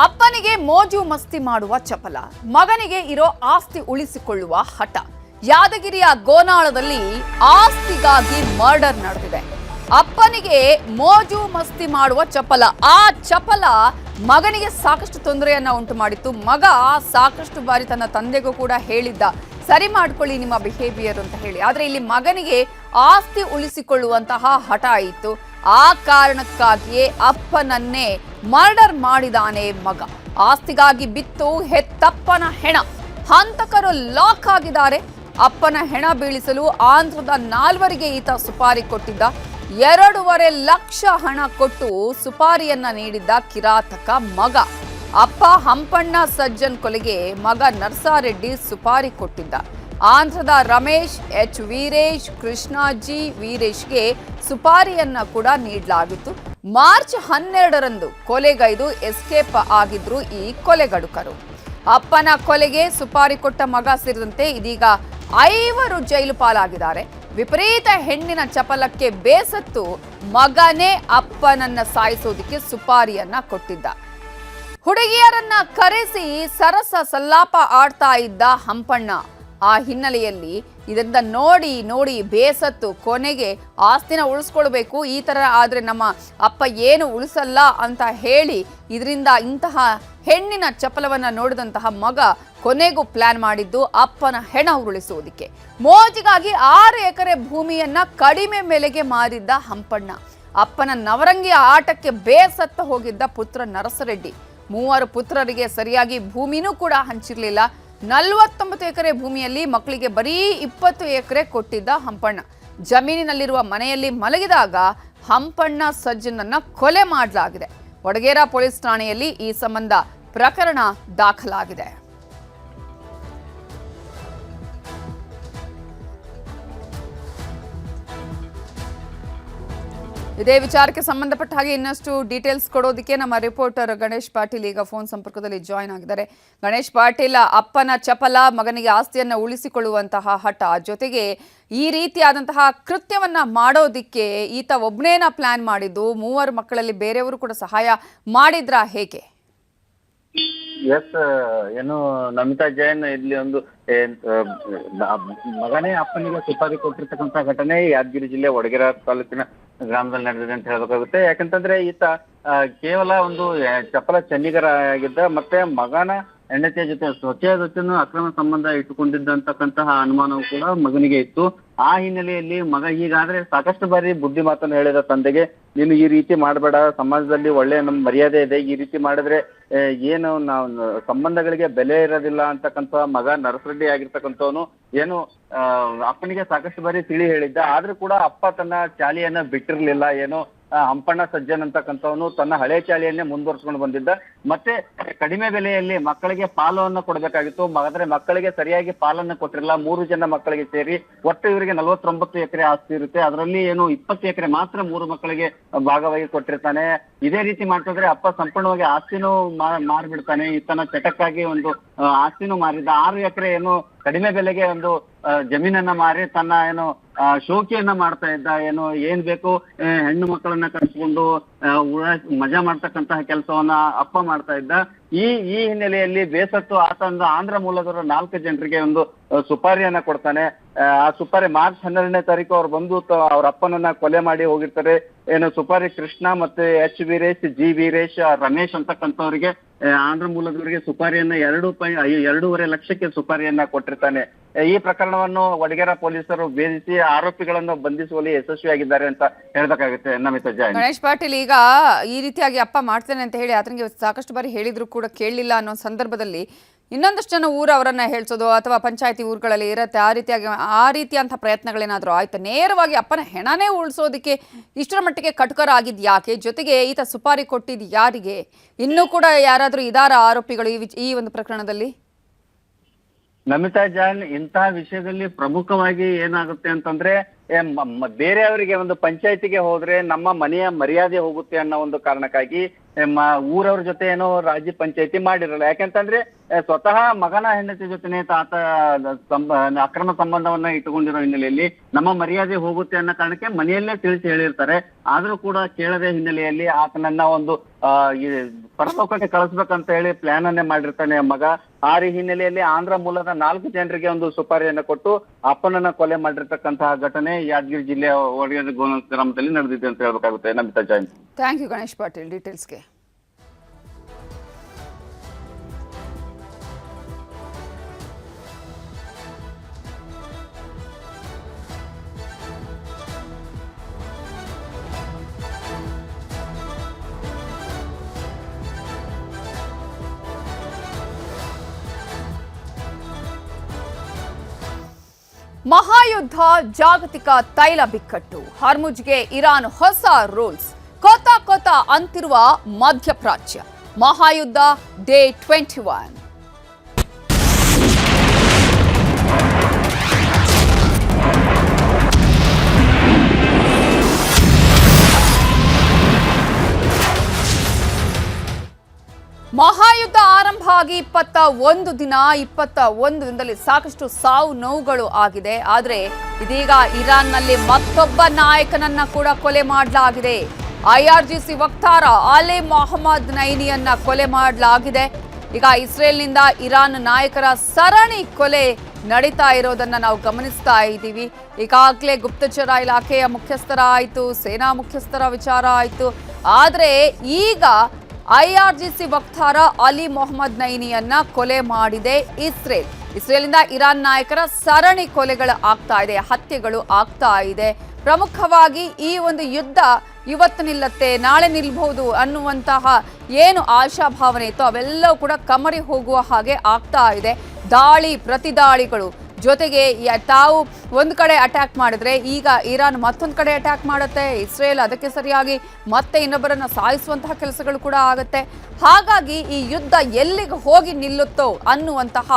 ಅಪ್ಪನಿಗೆ ಮೋಜು ಮಸ್ತಿ ಮಾಡುವ ಚಪಲ, ಮಗನಿಗೆ ಇರೋ ಆಸ್ತಿ ಉಳಿಸಿಕೊಳ್ಳುವ ಹಠ. ಯಾದಗಿರಿಯ ಗೋನಾಳದಲ್ಲಿ ಆಸ್ತಿಗಾಗಿ ಮರ್ಡರ್ ನಡೆದಿದೆ. ಅಪ್ಪನಿಗೆ ಮೋಜು ಮಸ್ತಿ ಮಾಡುವ ಚಪಲ, ಆ ಚಪಲ ಮಗನಿಗೆ ಸಾಕಷ್ಟು ತೊಂದರೆಯನ್ನ ಉಂಟು ಮಾಡಿತ್ತು. ಮಗ ಸಾಕಷ್ಟು ಬಾರಿ ತನ್ನ ತಂದೆಗೂ ಕೂಡ ಹೇಳಿದ್ದ, ಸರಿ ಮಾಡ್ಕೊಳ್ಳಿ ನಿಮ್ಮ ಬಿಹೇವಿಯರ್ ಅಂತ ಹೇಳಿ. ಆದ್ರೆ ಇಲ್ಲಿ ಮಗನಿಗೆ ಆಸ್ತಿ ಉಳಿಸಿಕೊಳ್ಳುವಂತಹ ಹಠ ಇತ್ತು. ಆ ಕಾರಣಕ್ಕಾಗಿಯೇ ಅಪ್ಪನನ್ನೇ ಮರ್ಡರ್ ಮಾಡಿದಾನೆ ಮಗ. ಆಸ್ತಿಗಾಗಿ ಬಿತ್ತು ಹೆತ್ತಪ್ಪನ ಹೆಣ. ಹಂತಕರು ಲಾಕ್ ಆಗಿದ್ದಾರೆ. ಅಪ್ಪನ ಹೆಣ ಬೀಳಿಸಲು ಆಂಧ್ರದ 4 ಈತ ಸುಪಾರಿ ಕೊಟ್ಟಿದ್ದ. 2.5 ಲಕ್ಷ ಹಣ ಕೊಟ್ಟು ಸುಪಾರಿಯನ್ನ ನೀಡಿದ್ದ ಕಿರಾತಕ ಮಗ. ಅಪ್ಪ ಹಂಪಣ್ಣ ಸಜ್ಜನ್ ಕೊಲೆಗೆ ಮಗ ನರ್ಸಾರೆಡ್ಡಿ ಸುಪಾರಿ ಕೊಟ್ಟಿದ್ದ. ಆಂಧ್ರದ ರಮೇಶ್, ಎಚ್ ವೀರೇಶ್, ಕೃಷ್ಣಾಜಿ ವೀರೇಶ್ಗೆ ಸುಪಾರಿಯನ್ನ ಕೂಡ ನೀಡಲಾಗಿತ್ತು. ಮಾರ್ಚ್ 12ರಂದು ಕೊಲೆಗೈದು ಎಸ್ಕೇಪ್ ಆಗಿದ್ರು ಈ ಕೊಲೆಗಡುಕರು. ಅಪ್ಪನ ಕೊಲೆಗೆ ಸುಪಾರಿ ಕೊಟ್ಟ ಮಗ ಸೇರಿದಂತೆ ಇದೀಗ 5 ಜೈಲು ಪಾಲಾಗಿದ್ದಾರೆ. ವಿಪರೀತ ಹೆಣ್ಣಿನ ಚಪಲಕ್ಕೆ ಬೇಸತ್ತು ಮಗನೇ ಅಪ್ಪನನ್ನ ಸಾಯಿಸೋದಕ್ಕೆ ಸುಪಾರಿಯನ್ನ ಕೊಟ್ಟಿದ್ದ. ಹುಡುಗಿಯರನ್ನ ಕರೆಸಿ ಸರಸ ಸಲ್ಲಾಪ ಆಡ್ತಾ ಇದ್ದ ಹಂಪಣ್ಣ. ಆ ಹಿನ್ನೆಲೆಯಲ್ಲಿ ಇದರಿಂದ ನೋಡಿ ನೋಡಿ ಬೇಸತ್ತು ಕೊನೆಗೆ ಆಸ್ತಿನ ಉಳಿಸ್ಕೊಳ್ಬೇಕು, ಈ ತರ ಆದ್ರೆ ನಮ್ಮ ಅಪ್ಪ ಏನು ಉಳಿಸಲ್ಲ ಅಂತ ಹೇಳಿ ಇದರಿಂದ ಇಂತಹ ಹೆಣ್ಣಿನ ಚಪಲವನ್ನ ನೋಡಿದಂತಹ ಮಗ ಕೊನೆಗೂ ಪ್ಲಾನ್ ಮಾಡಿದ್ದು ಅಪ್ಪನ ಹೆಣ ಉರುಳಿಸುವುದಕ್ಕೆ. ಮೋಜಿಗಾಗಿ 6 ಎಕರೆ ಭೂಮಿಯನ್ನ ಕಡಿಮೆ ಬೆಲೆಗೆ ಮಾರಿದ್ದ ಹಂಪಣ್ಣ. ಅಪ್ಪನ ನವರಂಗಿ ಆಟಕ್ಕೆ ಬೇಸತ್ತ ಹೋಗಿದ್ದ ಪುತ್ರ ನರಸರೆಡ್ಡಿ. 3 ಪುತ್ರರಿಗೆ ಸರಿಯಾಗಿ ಭೂಮಿನೂ ಕೂಡ ಹಂಚಿರಲಿಲ್ಲ. 49 ಎಕರೆ ಭೂಮಿಯಲ್ಲಿ ಮಕ್ಕಳಿಗೆ ಬರೀ 20 ಎಕರೆ ಕೊಟ್ಟಿದ್ದ ಹಂಪಣ್ಣ. ಜಮೀನಿನಲ್ಲಿರುವ ಮನೆಯಲ್ಲಿ ಮಲಗಿದಾಗ ಹಂಪಣ್ಣ ಸಜ್ಜನನ್ನ ಕೊಲೆ ಮಾಡಲಾಗಿದೆ. ವಡಗೇರ ಪೊಲೀಸ್ ಠಾಣೆಯಲ್ಲಿ ಈ ಸಂಬಂಧ ಪ್ರಕರಣ ದಾಖಲಾಗಿದೆ. ಇದೇ ವಿಚಾರಕ್ಕೆ ಸಂಬಂಧಪಟ್ಟ ಹಾಗೆ ಇನ್ನಷ್ಟು ಡೀಟೇಲ್ಸ್ ಕೊಡೋದಕ್ಕೆ ನಮ್ಮ ರಿಪೋರ್ಟರ್ ಗಣೇಶ್ ಪಾಟೀಲ್ ಈಗ ಫೋನ್ ಸಂಪರ್ಕದಲ್ಲಿ ಜಾಯ್ನ್ ಆಗಿದ್ದಾರೆ. ಗಣೇಶ್ ಪಾಟೀಲ್, ಅಪ್ಪನ ಚಪಲ, ಮಗನಿಗೆ ಆಸ್ತಿಯನ್ನು ಉಳಿಸಿಕೊಳ್ಳುವಂತಹ ಹಠ, ಜೊತೆಗೆ ಈ ರೀತಿಯಾದಂತಹ ಕೃತ್ಯವನ್ನ ಮಾಡೋದಿಕ್ಕೆ ಈತ ಒಬ್ಬನೇನ ಪ್ಲಾನ್ ಮಾಡಿದ್ದು? 3 ಮಕ್ಕಳಲ್ಲಿ ಬೇರೆಯವರು ಕೂಡ ಸಹಾಯ ಮಾಡಿದ್ರಾ, ಹೇಗೆ? ಎಸ್, ಏನು ನಮಿತಾ ಜೈನ್ ಇಲ್ಲಿ ಒಂದು ಮಗನೇ ಅಪ್ಪನಿಗೆ ಸುಪಾರಿ ಕೊಟ್ಟಿರ್ತಕ್ಕಂಥ ಘಟನೆ ಯಾದಗಿರಿ ಜಿಲ್ಲೆ ವಡಗೇರ ತಾಲೂಕಿನ ಗ್ರಾಮದಲ್ಲಿ ನಡೆದಿದೆ ಅಂತ ಹೇಳ್ಬೇಕಾಗುತ್ತೆ. ಯಾಕಂತಂದ್ರೆ ಈತ ಕೇವಲ ಒಂದು ಚಪಲ ಚೆನ್ನಿಗರ ಆಗಿದ್ದ, ಮತ್ತೆ ಮಗನ ಹೆಂಡತಿಯ ಜೊತೆ ಸ್ವಚ್ಛೆಯ ಜೊತೆನೂ ಅಕ್ರಮ ಸಂಬಂಧ ಇಟ್ಟುಕೊಂಡಿದ್ದಂತಕ್ಕಂತಹ ಅನುಮಾನವು ಕೂಡ ಮಗನಿಗೆ ಇತ್ತು. ಆ ಹಿನ್ನೆಲೆಯಲ್ಲಿ ಮಗ ಹೀಗಾದ್ರೆ ಸಾಕಷ್ಟು ಬಾರಿ ಬುದ್ಧಿ ಮಾತನ್ನು ಹೇಳಿದ ತಂದೆಗೆ, ನೀನು ಈ ರೀತಿ ಮಾಡಬೇಡ, ಸಮಾಜದಲ್ಲಿ ಒಳ್ಳೆಯ ನಮ್ಮ ಮರ್ಯಾದೆ ಇದೆ, ಈ ರೀತಿ ಮಾಡಿದ್ರೆ ಏನು ನಾವು ಸಂಬಂಧಗಳಿಗೆ ಬೆಲೆ ಇರೋದಿಲ್ಲ ಅಂತಕ್ಕಂಥ ಮಗ ನರಸರೆಡ್ಡಿ ಆಗಿರ್ತಕ್ಕಂಥವನು ಏನು ಅಪ್ಪನಿಗೆ ಸಾಕಷ್ಟು ಬಾರಿ ತಿಳಿ ಹೇಳಿದ್ದ. ಆದ್ರೂ ಕೂಡ ಅಪ್ಪ ತನ್ನ ಚಾಲಿಯನ್ನ ಬಿಟ್ಟಿರ್ಲಿಲ್ಲ. ಏನೋ ಹಂಪಣ್ಣ ಸಜ್ಜನ್ ಅಂತಕ್ಕಂಥವನು ತನ್ನ ಹಳೆ ಚಾಲಿಯನ್ನೇ ಮುಂದುವರ್ಸ್ಕೊಂಡು ಬಂದಿದ್ದ. ಮತ್ತೆ ಕಡಿಮೆ ಬೆಲೆಯಲ್ಲಿ ಮಕ್ಕಳಿಗೆ ಪಾಲನ್ನು ಕೊಡಬೇಕಾಗಿತ್ತು. ಆದ್ರೆ ಮಕ್ಕಳಿಗೆ ಸರಿಯಾಗಿ ಪಾಲನ್ನು ಕೊಟ್ಟಿರಲ್ಲ. 3 ಜನ ಮಕ್ಕಳಿಗೆ ಸೇರಿ ಒಟ್ಟು ಇವರಿಗೆ 49 ಎಕರೆ ಆಸ್ತಿ ಇರುತ್ತೆ. ಅದರಲ್ಲಿ ಏನು 20 ಎಕರೆ ಮಾತ್ರ 3 ಮಕ್ಕಳಿಗೆ ಭಾಗವಾಗಿ ಕೊಟ್ಟಿರ್ತಾನೆ. ಇದೇ ರೀತಿ ಮಾಡ್ತಿದ್ರೆ ಅಪ್ಪ ಸಂಪೂರ್ಣವಾಗಿ ಆಸ್ತಿನೂ ಮಾರ್ಬಿಡ್ತಾನೆ. ಈತನ ಚಟಕ್ಕಾಗಿ ಒಂದು ಆಸ್ತಿನೂ ಮಾರಿದ್ದ. 6 ಎಕರೆ ಏನು ಕಡಿಮೆ ಬೆಲೆಗೆ ಒಂದು ಜಮೀನನ್ನ ಮಾರಿ ತನ್ನ ಏನು ಶೋಕಿಯನ್ನ ಮಾಡ್ತಾ ಇದ್ದ. ಏನು ಏನ್ ಬೇಕು ಹೆಣ್ಣು ಮಕ್ಕಳನ್ನ ಕರೆಸ್ಕೊಂಡು ಮಜಾ ಮಾಡ್ತಕ್ಕಂತಹ ಕೆಲಸವನ್ನ ಅಪ್ಪ ಮಾಡ್ತಾ ಇದ್ದ. ಈ ಹಿನ್ನೆಲೆಯಲ್ಲಿ ಬೇಸತ್ತು ಆತಂದ ಆಂಧ್ರ ಮೂಲದವರು 4 ಜನರಿಗೆ ಒಂದು ಸುಪಾರಿಯನ್ನ ಕೊಡ್ತಾನೆ. ಆ ಸುಪಾರಿ ಮಾರ್ಚ್ 12ನೇ ತಾರೀಕು ಅವ್ರು ಬಂದು ಅವ್ರ ಅಪ್ಪನನ್ನ ಕೊಲೆ ಮಾಡಿ ಹೋಗಿರ್ತಾರೆ. ಏನು ಸುಪಾರಿ ಕೃಷ್ಣ ಮತ್ತೆ ಎಚ್ ವೀರೇಶ್, ಜಿ ವೀರೇಶ್, ರಮೇಶ್ ಅಂತಕ್ಕಂಥವ್ರಿಗೆ ಆಂಧ್ರ ಮೂಲದವರಿಗೆ ಸುಪಾರಿಯನ್ನ 2.5 ಲಕ್ಷಕ್ಕೆ ಸುಪಾರಿಯನ್ನ ಕೊಟ್ಟಿರ್ತಾನೆ. ಈ ಪ್ರಕರಣವನ್ನು ವಡಗೇರ ಪೊಲೀಸರು ಭೇದಿಸಿ ಆರೋಪಿಗಳನ್ನು ಬಂಧಿಸುವಲ್ಲಿ ಯಶಸ್ವಿಯಾಗಿದ್ದಾರೆ ಅಂತ ಹೇಳ್ಬೇಕಾಗುತ್ತೆ. ನಮಿತಾ ಜೈನ್. ಗಣೇಶ್ ಪಾಟೀಲ್, ಈಗ ಈ ರೀತಿಯಾಗಿ ಅಪ್ಪ ಮಾಡ್ತೇನೆ ಅಂತ ಹೇಳಿ ಆತನಿಗೆ ಸಾಕಷ್ಟು ಬಾರಿ ಹೇಳಿದ್ರು ಕೂಡ ಕೇಳಲಿಲ್ಲ ಅನ್ನೋ ಸಂದರ್ಭದಲ್ಲಿ ಇನ್ನೊಂದಷ್ಟು ಜನ ಊರು ಅವರನ್ನ ಹೇಳ್ಸೋದು ಅಥವಾ ಪಂಚಾಯತಿ ಊರುಗಳಲ್ಲಿ ಇರುತ್ತೆ, ಆ ರೀತಿಯಂಥ ಪ್ರಯತ್ನಗಳೇನಾದರೂ ಆಯ್ತು? ನೇರವಾಗಿ ಅಪ್ಪನ ಹೆಣನೇ ಉಳಿಸೋದಕ್ಕೆ ಇಷ್ಟರ ಮಟ್ಟಿಗೆ ಕಟುಕರ ಆಗಿದ್ ಯಾಕೆ? ಜೊತೆಗೆ ಈತ ಸುಪಾರಿ ಕೊಟ್ಟಿದ್ ಯಾರಿಗೆ? ಇನ್ನೂ ಕೂಡ ಯಾರಾದರೂ ಇದಾರ ಆರೋಪಿಗಳು ಈ ಒಂದು ಪ್ರಕರಣದಲ್ಲಿ? ನಮಿತಾ ಜಾನ್, ಇಂತಹ ವಿಷಯದಲ್ಲಿ ಪ್ರಮುಖವಾಗಿ ಏನಾಗುತ್ತೆ ಅಂತಂದ್ರೆ ಬೇರೆಯವರಿಗೆ ಒಂದು ಪಂಚಾಯತಿಗೆ ಹೋದ್ರೆ ನಮ್ಮ ಮನೆಯ ಮರ್ಯಾದೆ ಹೋಗುತ್ತೆ ಅನ್ನೋ ಒಂದು ಕಾರಣಕ್ಕಾಗಿ ಊರವ್ರ ಜೊತೆ ಏನೋ ರಾಜಿ ಪಂಚಾಯತಿ ಮಾಡಿರಲ್ಲ. ಯಾಕೆಂತಂದ್ರೆ ಸ್ವತಃ ಮಗನ ಹೆಂಡತಿ ಜೊತೆನೆ ತಾತ ಅಕ್ರಮ ಸಂಬಂಧವನ್ನ ಇಟ್ಟುಕೊಂಡಿರೋ ಹಿನ್ನೆಲೆಯಲ್ಲಿ ನಮ್ಮ ಮರ್ಯಾದೆ ಹೋಗುತ್ತೆ ಅನ್ನೋ ಕಾರಣಕ್ಕೆ ಮನೆಯಲ್ಲೇ ತಿಳಿಸಿ ಹೇಳಿರ್ತಾರೆ. ಆದ್ರೂ ಕೂಡ ಕೇಳದೆ ಹಿನ್ನೆಲೆಯಲ್ಲಿ ಆತನನ್ನ ಒಂದು ಪರಲೋಕಕ್ಕೆ ಕಳಿಸ್ಬೇಕಂತ ಹೇಳಿ ಪ್ಲಾನ್ ಅನ್ನೇ ಮಾಡಿರ್ತಾನೆ ಮಗ. ಆ ಹಿನ್ನೆಲೆಯಲ್ಲಿ ಆಂಧ್ರ ಮೂಲದ 4 ಜನರಿಗೆ ಒಂದು ಸುಪಾರಿಯನ್ನ ಕೊಟ್ಟು ಅಪ್ಪನನ್ನ ಕೊಲೆ ಮಾಡಿರ್ತಕ್ಕಂತಹ ಘಟನೆ ಯಾದಗಿರಿ ಜಿಲ್ಲೆಯ ಒಡೆಯರ್ ಗ್ರಾಮದಲ್ಲಿ ನಡೆದಿದೆ ಅಂತ ಹೇಳ್ಬೇಕಾಗುತ್ತೆ. ನಮಿತಾ ಜೈನ್. ಥ್ಯಾಂಕ್ ಯು ಗಣೇಶ್ ಪಾಟೀಲ್ ಡೀಟೇಲ್ಸ್ಗೆ. ಮಹಾಯುದ್ಧ, ಜಾಗತಿಕ ತೈಲ ಬಿಕ್ಕಟ್ಟು, ಹರ್ಮುಜ್ಗೆ ಇರಾನ್ ಹೊಸ ರೂಲ್ಸ್, ಕೊತ ಅಂತಿರುವ ಮಧ್ಯಪ್ರಾಚ್ಯ. ಮಹಾಯುದ್ಧ ಡೇ 21. ಮಹಾಯುದ್ಧ ಆರಂಭ ಆಗಿ 21 ದಿನದಲ್ಲಿ ಸಾಕಷ್ಟು ಸಾವು ನೋವುಗಳು ಆಗಿದೆ. ಆದರೆ ಇದೀಗ ಇರಾನ್ನಲ್ಲಿ ಮತ್ತೊಬ್ಬ ನಾಯಕನನ್ನ ಕೂಡ ಕೊಲೆ ಮಾಡಲಾಗಿದೆ. IRGC ವಕ್ತಾರ ಅಲಿ ಮೊಹಮ್ಮದ್ ನೈನಿಯನ್ನ ಕೊಲೆ ಮಾಡಲಾಗಿದೆ. ಈಗ ಇಸ್ರೇಲ್ನಿಂದ ಇರಾನ್ ನಾಯಕರ ಸರಣಿ ಕೊಲೆ ನಡೀತಾ ಇರೋದನ್ನ ನಾವು ಗಮನಿಸ್ತಾ ಇದ್ದೀವಿ. ಈಗಾಗಲೇ ಗುಪ್ತಚರ ಇಲಾಖೆಯ ಮುಖ್ಯಸ್ಥರ ಆಯಿತು, ಸೇನಾ ಮುಖ್ಯಸ್ಥರ ವಿಚಾರ ಆಯಿತು. ಆದರೆ ಈಗ IRGC ವಕ್ತಾರ ಅಲಿ ಮೊಹಮ್ಮದ್ ನೈನಿಯನ್ನ ಕೊಲೆ ಮಾಡಿದೆ ಇಸ್ರೇಲ್. ಇಸ್ರೇಲಿಂದ ಇರಾನ್ ನಾಯಕರ ಸರಣಿ ಕೊಲೆಗಳು ಆಗ್ತಾ ಇದೆ, ಹತ್ಯೆಗಳು ಆಗ್ತಾ ಇದೆ. ಪ್ರಮುಖವಾಗಿ ಈ ಒಂದು ಯುದ್ಧ ಇವತ್ತು ನಿಲ್ಲತ್ತೆ, ನಾಳೆ ನಿಲ್ಬಹುದು ಅನ್ನುವಂತಹ ಏನು ಆಶಾಭಾವನೆ ಇತ್ತು ಅವೆಲ್ಲವೂ ಕೂಡ ಕಮರಿ ಹೋಗುವ ಹಾಗೆ ಆಗ್ತಾ ಇದೆ. ದಾಳಿ ಪ್ರತಿದಾಳಿಗಳು ಜೊತೆಗೆ ತಾವು ಒಂದು ಕಡೆ ಅಟ್ಯಾಕ್ ಮಾಡಿದ್ರೆ ಈಗ ಇರಾನ್ ಮತ್ತೊಂದು ಕಡೆ ಅಟ್ಯಾಕ್ ಮಾಡುತ್ತೆ. ಇಸ್ರೇಲ್ ಅದಕ್ಕೆ ಸರಿಯಾಗಿ ಮತ್ತೆ ಇನ್ನೊಬ್ಬರನ್ನ ಸಾಯಿಸುವಂತಹ ಕೆಲಸಗಳು ಕೂಡ ಆಗುತ್ತೆ. ಹಾಗಾಗಿ ಈ ಯುದ್ಧ ಎಲ್ಲಿಗೆ ಹೋಗಿ ನಿಲ್ಲುತ್ತೋ ಅನ್ನುವಂತಹ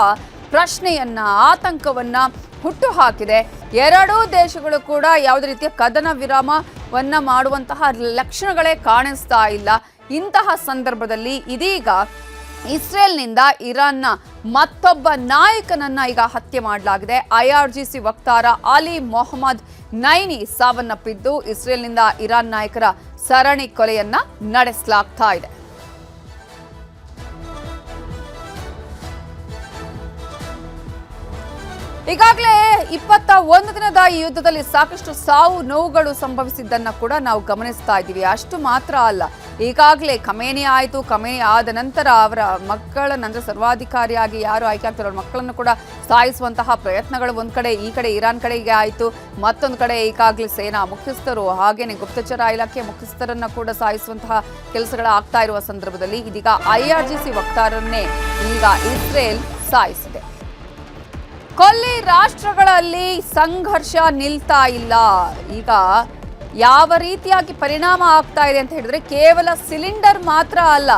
ಪ್ರಶ್ನೆಯನ್ನ, ಆತಂಕವನ್ನ ಹುಟ್ಟು ಹಾಕಿದೆ. ಎರಡೂ ದೇಶಗಳು ಕೂಡ ಯಾವುದೇ ರೀತಿಯ ಕದನ ವಿರಾಮವನ್ನ ಮಾಡುವಂತಹ ಲಕ್ಷಣಗಳೇ ಕಾಣಿಸ್ತಾ ಇಲ್ಲ. ಇಂತಹ ಸಂದರ್ಭದಲ್ಲಿ ಇದೀಗ ಇಸ್ರೇಲ್ನಿಂದ ಇರಾನ್ನ ಮತ್ತೊಬ್ಬ ನಾಯಕನನ್ನ ಈಗ ಹತ್ಯೆ ಮಾಡಲಾಗಿದೆ. IRGC ವಕ್ತಾರ ಅಲಿ ಮೊಹಮ್ಮದ್ ನೈನಿ ಸಾವನ್ನಪ್ಪಿದ್ದು ಇಸ್ರೇಲ್ನಿಂದ ಇರಾನ್ ನಾಯಕರ ಸರಣಿ ಕೊಲೆಯನ್ನ ನಡೆಸಲಾಗ್ತಾ ಇದೆ. ಈಗಾಗಲೇ 21 ದಿನದ ಈ ಯುದ್ಧದಲ್ಲಿ ಸಾಕಷ್ಟು ಸಾವು ನೋವುಗಳು ಸಂಭವಿಸಿದ್ದನ್ನ ಕೂಡ ನಾವು ಗಮನಿಸ್ತಾ ಇದ್ದೀವಿ. ಅಷ್ಟು ಮಾತ್ರ ಅಲ್ಲ, ಈಗಾಗಲೇ ಖಮೇನಿ ಆಯಿತು. ಖಮೇನಿ ಆದ ನಂತರ ಅವರ ಮಕ್ಕಳನ್ನ, ಅಂದ್ರೆ ಸರ್ವಾಧಿಕಾರಿಯಾಗಿ ಯಾರು ಆಯ್ಕೆ ಆಗ್ತಾರೋ ಅವ್ರ ಮಕ್ಕಳನ್ನು ಕೂಡ ಸಾಯಿಸುವಂತಹ ಪ್ರಯತ್ನಗಳು ಒಂದ್ ಕಡೆ, ಈ ಕಡೆ ಇರಾನ್ ಕಡೆಗೆ ಆಯಿತು. ಮತ್ತೊಂದು ಕಡೆ ಈಗಾಗಲೇ ಸೇನಾ ಮುಖ್ಯಸ್ಥರು ಹಾಗೇನೆ ಗುಪ್ತಚರ ಇಲಾಖೆ ಮುಖ್ಯಸ್ಥರನ್ನ ಕೂಡ ಸಾಯಿಸುವಂತಹ ಕೆಲಸಗಳು ಆಗ್ತಾ ಇರುವ ಸಂದರ್ಭದಲ್ಲಿ ಇದೀಗ IRGC ವಕ್ತಾರನ್ನೇ ಈಗ ಇಸ್ರೇಲ್ ಸಾಯಿಸಿದೆ. ಕೊಲ್ಲಿ ರಾಷ್ಟ್ರಗಳಲ್ಲಿ ಸಂಘರ್ಷ ನಿಲ್ತಾ ಇಲ್ಲ. ಈಗ ಯಾವ ರೀತಿಯಾಗಿ ಪರಿಣಾಮ ಆಗ್ತಾ ಇದೆ ಅಂತ ಹೇಳಿದ್ರೆ ಕೇವಲ ಸಿಲಿಂಡರ್ ಮಾತ್ರ ಅಲ್ಲ,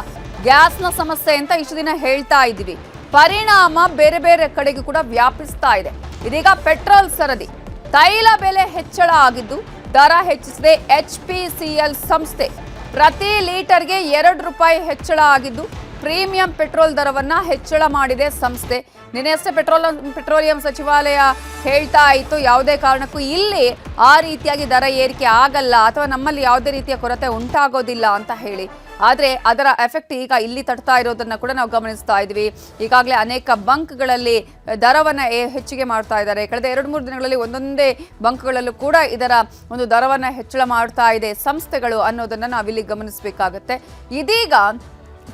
ಗ್ಯಾಸ್ನ ಸಮಸ್ಯೆ ಅಂತ ಇಷ್ಟು ದಿನ ಹೇಳ್ತಾ ಇದ್ದೀವಿ. ಪರಿಣಾಮ ಬೇರೆ ಬೇರೆ ಕಡೆಗೂ ಕೂಡ ವ್ಯಾಪಿಸ್ತಾ ಇದೆ. ಇದೀಗ ಪೆಟ್ರೋಲ್ ಸರದಿ, ತೈಲ ಬೆಲೆ ಹೆಚ್ಚಳ ಆಗಿದ್ದು ದರ ಹೆಚ್ಚಿಸಿದೆ HPCL ಸಂಸ್ಥೆ. ಪ್ರತಿ ಲೀಟರ್ಗೆ 2 ರೂಪಾಯಿ ಹೆಚ್ಚಳ ಆಗಿದ್ದು ಪ್ರೀಮಿಯಂ ಪೆಟ್ರೋಲ್ ದರವನ್ನ ಹೆಚ್ಚಳ ಮಾಡಿದೆ ಸಂಸ್ಥೆ. ನಿನ್ನೆಯಷ್ಟೇ ಪೆಟ್ರೋಲಿಯಂ ಸಚಿವಾಲಯ ಹೇಳ್ತಾ ಇತ್ತು ಯಾವುದೇ ಕಾರಣಕ್ಕೂ ಇಲ್ಲಿ ಆ ರೀತಿಯಾಗಿ ದರ ಏರಿಕೆ ಆಗಲ್ಲ ಅಥವಾ ನಮ್ಮಲ್ಲಿ ಯಾವುದೇ ರೀತಿಯ ಕೊರತೆ ಉಂಟಾಗೋದಿಲ್ಲ ಅಂತ ಹೇಳಿ. ಆದರೆ ಅದರ ಎಫೆಕ್ಟ್ ಈಗ ಇಲ್ಲಿ ತಡ್ತಾ ಇರೋದನ್ನ ಕೂಡ ನಾವು ಗಮನಿಸ್ತಾ ಇದ್ವಿ. ಈಗಾಗಲೇ ಅನೇಕ ಬಂಕ್ಗಳಲ್ಲಿ ದರವನ್ನು ಹೆಚ್ಚಿಗೆ ಮಾಡ್ತಾ ಇದ್ದಾರೆ. ಕಳೆದ 2-3 ದಿನಗಳಲ್ಲಿ ಒಂದೊಂದೇ ಬಂಕ್ಗಳಲ್ಲೂ ಕೂಡ ಇದರ ಒಂದು ದರವನ್ನು ಹೆಚ್ಚಳ ಮಾಡ್ತಾ ಇದೆ ಸಂಸ್ಥೆಗಳು ಅನ್ನೋದನ್ನ ನಾವಿಲ್ಲಿ ಗಮನಿಸಬೇಕಾಗತ್ತೆ. ಇದೀಗ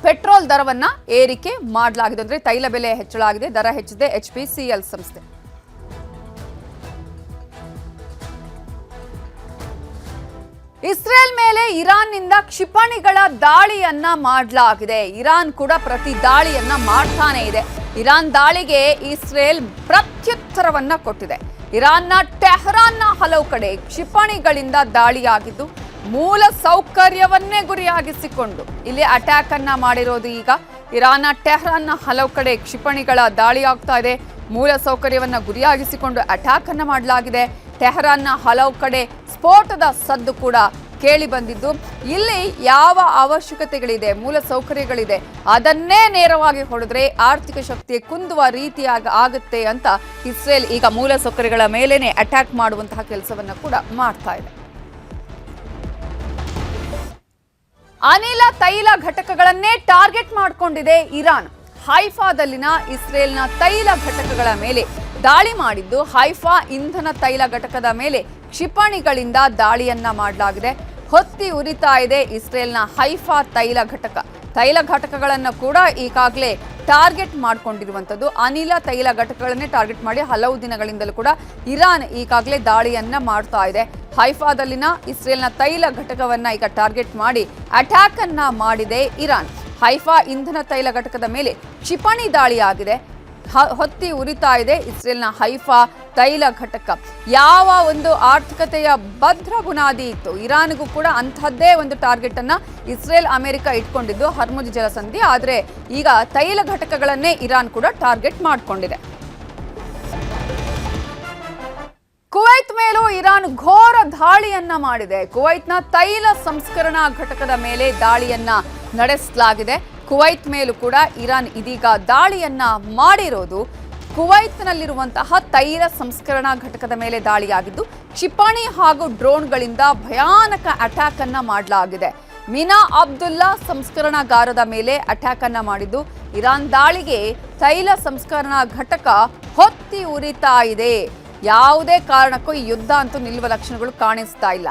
ಪೆಟ್ರೋಲ್ ದರವನ್ನ ಏರಿಕೆ ಮಾಡಲಾಗಿದೆ, ಅಂದ್ರೆ ತೈಲ ಬೆಲೆ ಹೆಚ್ಚಳ ಆಗಿದೆ, ದರ ಹೆಚ್ಚಿದೆ HPCL ಸಂಸ್ಥೆ. ಇಸ್ರೇಲ್ ಮೇಲೆ ಇರಾನ್ನಿಂದ ಕ್ಷಿಪಣಿಗಳ ದಾಳಿಯನ್ನ ಮಾಡಲಾಗಿದೆ. ಇರಾನ್ ಕೂಡ ಪ್ರತಿ ದಾಳಿಯನ್ನ ಮಾಡ್ತಾನೆ ಇದೆ. ಇರಾನ್ ದಾಳಿಗೆ ಇಸ್ರೇಲ್ ಪ್ರತ್ಯುತ್ತರವನ್ನ ಕೊಟ್ಟಿದೆ. ಇರಾನ್ನ ಟೆಹರಾನ್ನ ಹಲವು ಕಡೆ ಕ್ಷಿಪಣಿಗಳಿಂದ ದಾಳಿಯಾಗಿದ್ದು ಮೂಲ ಸೌಕರ್ಯವನ್ನೇ ಗುರಿಯಾಗಿಸಿಕೊಂಡು ಇಲ್ಲಿ ಅಟ್ಯಾಕ್ ಅನ್ನ ಮಾಡಿರೋದು. ಈಗ ಇರಾನ್ನ ಟೆಹರಾನ್ನ ಹಲವು ಕಡೆ ಕ್ಷಿಪಣಿಗಳ ದಾಳಿ ಆಗ್ತಾ ಇದೆ. ಮೂಲ ಸೌಕರ್ಯವನ್ನ ಗುರಿಯಾಗಿಸಿಕೊಂಡು ಅಟ್ಯಾಕ್ ಅನ್ನ ಮಾಡಲಾಗಿದೆ. ಟೆಹರಾನ್ನ ಹಲವು ಕಡೆ ಸ್ಫೋಟದ ಸದ್ದು ಕೂಡ ಕೇಳಿ ಬಂದಿದ್ದು. ಇಲ್ಲಿ ಯಾವ ಅವಶ್ಯಕತೆಗಳಿದೆ, ಮೂಲ ಸೌಕರ್ಯಗಳಿದೆ, ಅದನ್ನೇ ನೇರವಾಗಿ ಹೊಡೆದ್ರೆ ಆರ್ಥಿಕ ಶಕ್ತಿ ಕುಂದುವ ರೀತಿಯಾಗಿ ಆಗುತ್ತೆ ಅಂತ ಇಸ್ರೇಲ್ ಈಗ ಮೂಲ ಸೌಕರ್ಯಗಳ ಮೇಲೇನೆ ಅಟ್ಯಾಕ್ ಮಾಡುವಂತಹ ಕೆಲಸವನ್ನ ಕೂಡ ಮಾಡ್ತಾ ಇದೆ. ಅನಿಲ ತೈಲ ಘಟಕಗಳನ್ನೇ ಟಾರ್ಗೆಟ್ ಮಾಡಿಕೊಂಡಿದೆ ಇರಾನ್. ಹೈಫಾದಲ್ಲಿನ ಇಸ್ರೇಲ್ನ ತೈಲ ಘಟಕಗಳ ಮೇಲೆ ದಾಳಿ ಮಾಡಿದ್ದು. ಹೈಫಾ ಇಂಧನ ತೈಲ ಘಟಕದ ಮೇಲೆ ಕ್ಷಿಪಣಿಗಳಿಂದ ದಾಳಿಯನ್ನ ಮಾಡಲಾಗಿದೆ. ಹೊತ್ತಿ ಉರಿತಾ ಇದೆ ಇಸ್ರೇಲ್ನ ಹೈಫಾ ತೈಲ ಘಟಕಗಳನ್ನು ಕೂಡ ಈಗಾಗಲೇ ಟಾರ್ಗೆಟ್ ಮಾಡಿಕೊಂಡಿರುವಂಥದ್ದು. ಅನಿಲ ತೈಲ ಘಟಕಗಳನ್ನೇ ಟಾರ್ಗೆಟ್ ಮಾಡಿ ಹಲವು ದಿನಗಳಿಂದಲೂ ಕೂಡ ಇರಾನ್ ಈಗಾಗಲೇ ದಾಳಿಯನ್ನ ಮಾಡ್ತಾ ಇದೆ. ಹೈಫಾದಲ್ಲಿನ ಇಸ್ರೇಲ್ನ ತೈಲ ಘಟಕವನ್ನ ಈಗ ಟಾರ್ಗೆಟ್ ಮಾಡಿ ಅಟ್ಯಾಕ್ ಅನ್ನ ಮಾಡಿದೆ ಇರಾನ್. ಹೈಫಾ ಇಂಧನ ತೈಲ ಘಟಕದ ಮೇಲೆ ಕ್ಷಿಪಣಿ ದಾಳಿಯಾಗಿದೆ. ಹೊತ್ತಿ ಉರಿತಾ ಇದೆ ಇಸ್ರೇಲ್ನ ಹೈಫಾ ತೈಲ ಘಟಕ. ಯಾವ ಒಂದು ಆರ್ಥಿಕತೆಯ ಭದ್ರ ಬುನಾದಿ ಇತ್ತು, ಇರಾನ್ಗೂ ಕೂಡ ಅಂತಹದ್ದೇ ಒಂದು ಟಾರ್ಗೆಟ್ ಅನ್ನ ಇಸ್ರೇಲ್ ಅಮೆರಿಕ ಇಟ್ಕೊಂಡಿದ್ದು ಹರ್ಮುಜ್ ಜಲಸಂಧಿ. ಆದರೆ ಈಗ ತೈಲ ಘಟಕಗಳನ್ನೇ ಇರಾನ್ ಕೂಡ ಟಾರ್ಗೆಟ್ ಮಾಡಿಕೊಂಡಿದೆ. ಕುವೈತ್ ಮೇಲೂ ಇರಾನ್ ಘೋರ ದಾಳಿಯನ್ನ ಮಾಡಿದೆ. ಕುವೈತ್ನ ತೈಲ ಸಂಸ್ಕರಣಾ ಘಟಕದ ಮೇಲೆ ದಾಳಿಯನ್ನ ನಡೆಸಲಾಗಿದೆ. ಕುವೈತ್ ಮೇಲೂ ಕೂಡ ಇರಾನ್ ಇದೀಗ ದಾಳಿಯನ್ನ ಮಾಡಿರೋದು. ಕುವೈತ್ನಲ್ಲಿರುವಂತಹ ತೈಲ ಸಂಸ್ಕರಣಾ ಘಟಕದ ಮೇಲೆ ದಾಳಿಯಾಗಿದ್ದು ಕ್ಷಿಪಣಿ ಹಾಗೂ ಡ್ರೋನ್ಗಳಿಂದ ಭಯಾನಕ ಅಟ್ಯಾಕ್ ಅನ್ನ ಮಾಡಲಾಗಿದೆ. ಮಿನಾ ಅಬ್ದುಲ್ಲಾ ಸಂಸ್ಕರಣಾಗಾರದ ಮೇಲೆ ಅಟ್ಯಾಕ್ ಅನ್ನ ಮಾಡಿದ್ದು ಇರಾನ್ ದಾಳಿಗೆ ತೈಲ ಸಂಸ್ಕರಣಾ ಘಟಕ ಹೊತ್ತಿ ಉರಿತಾ ಇದೆ. ಯಾವುದೇ ಕಾರಣಕ್ಕೂ ಈ ಯುದ್ಧ ಅಂತೂ ನಿಲ್ಲುವ ಲಕ್ಷಣಗಳು ಕಾಣಿಸ್ತಾ ಇಲ್ಲ.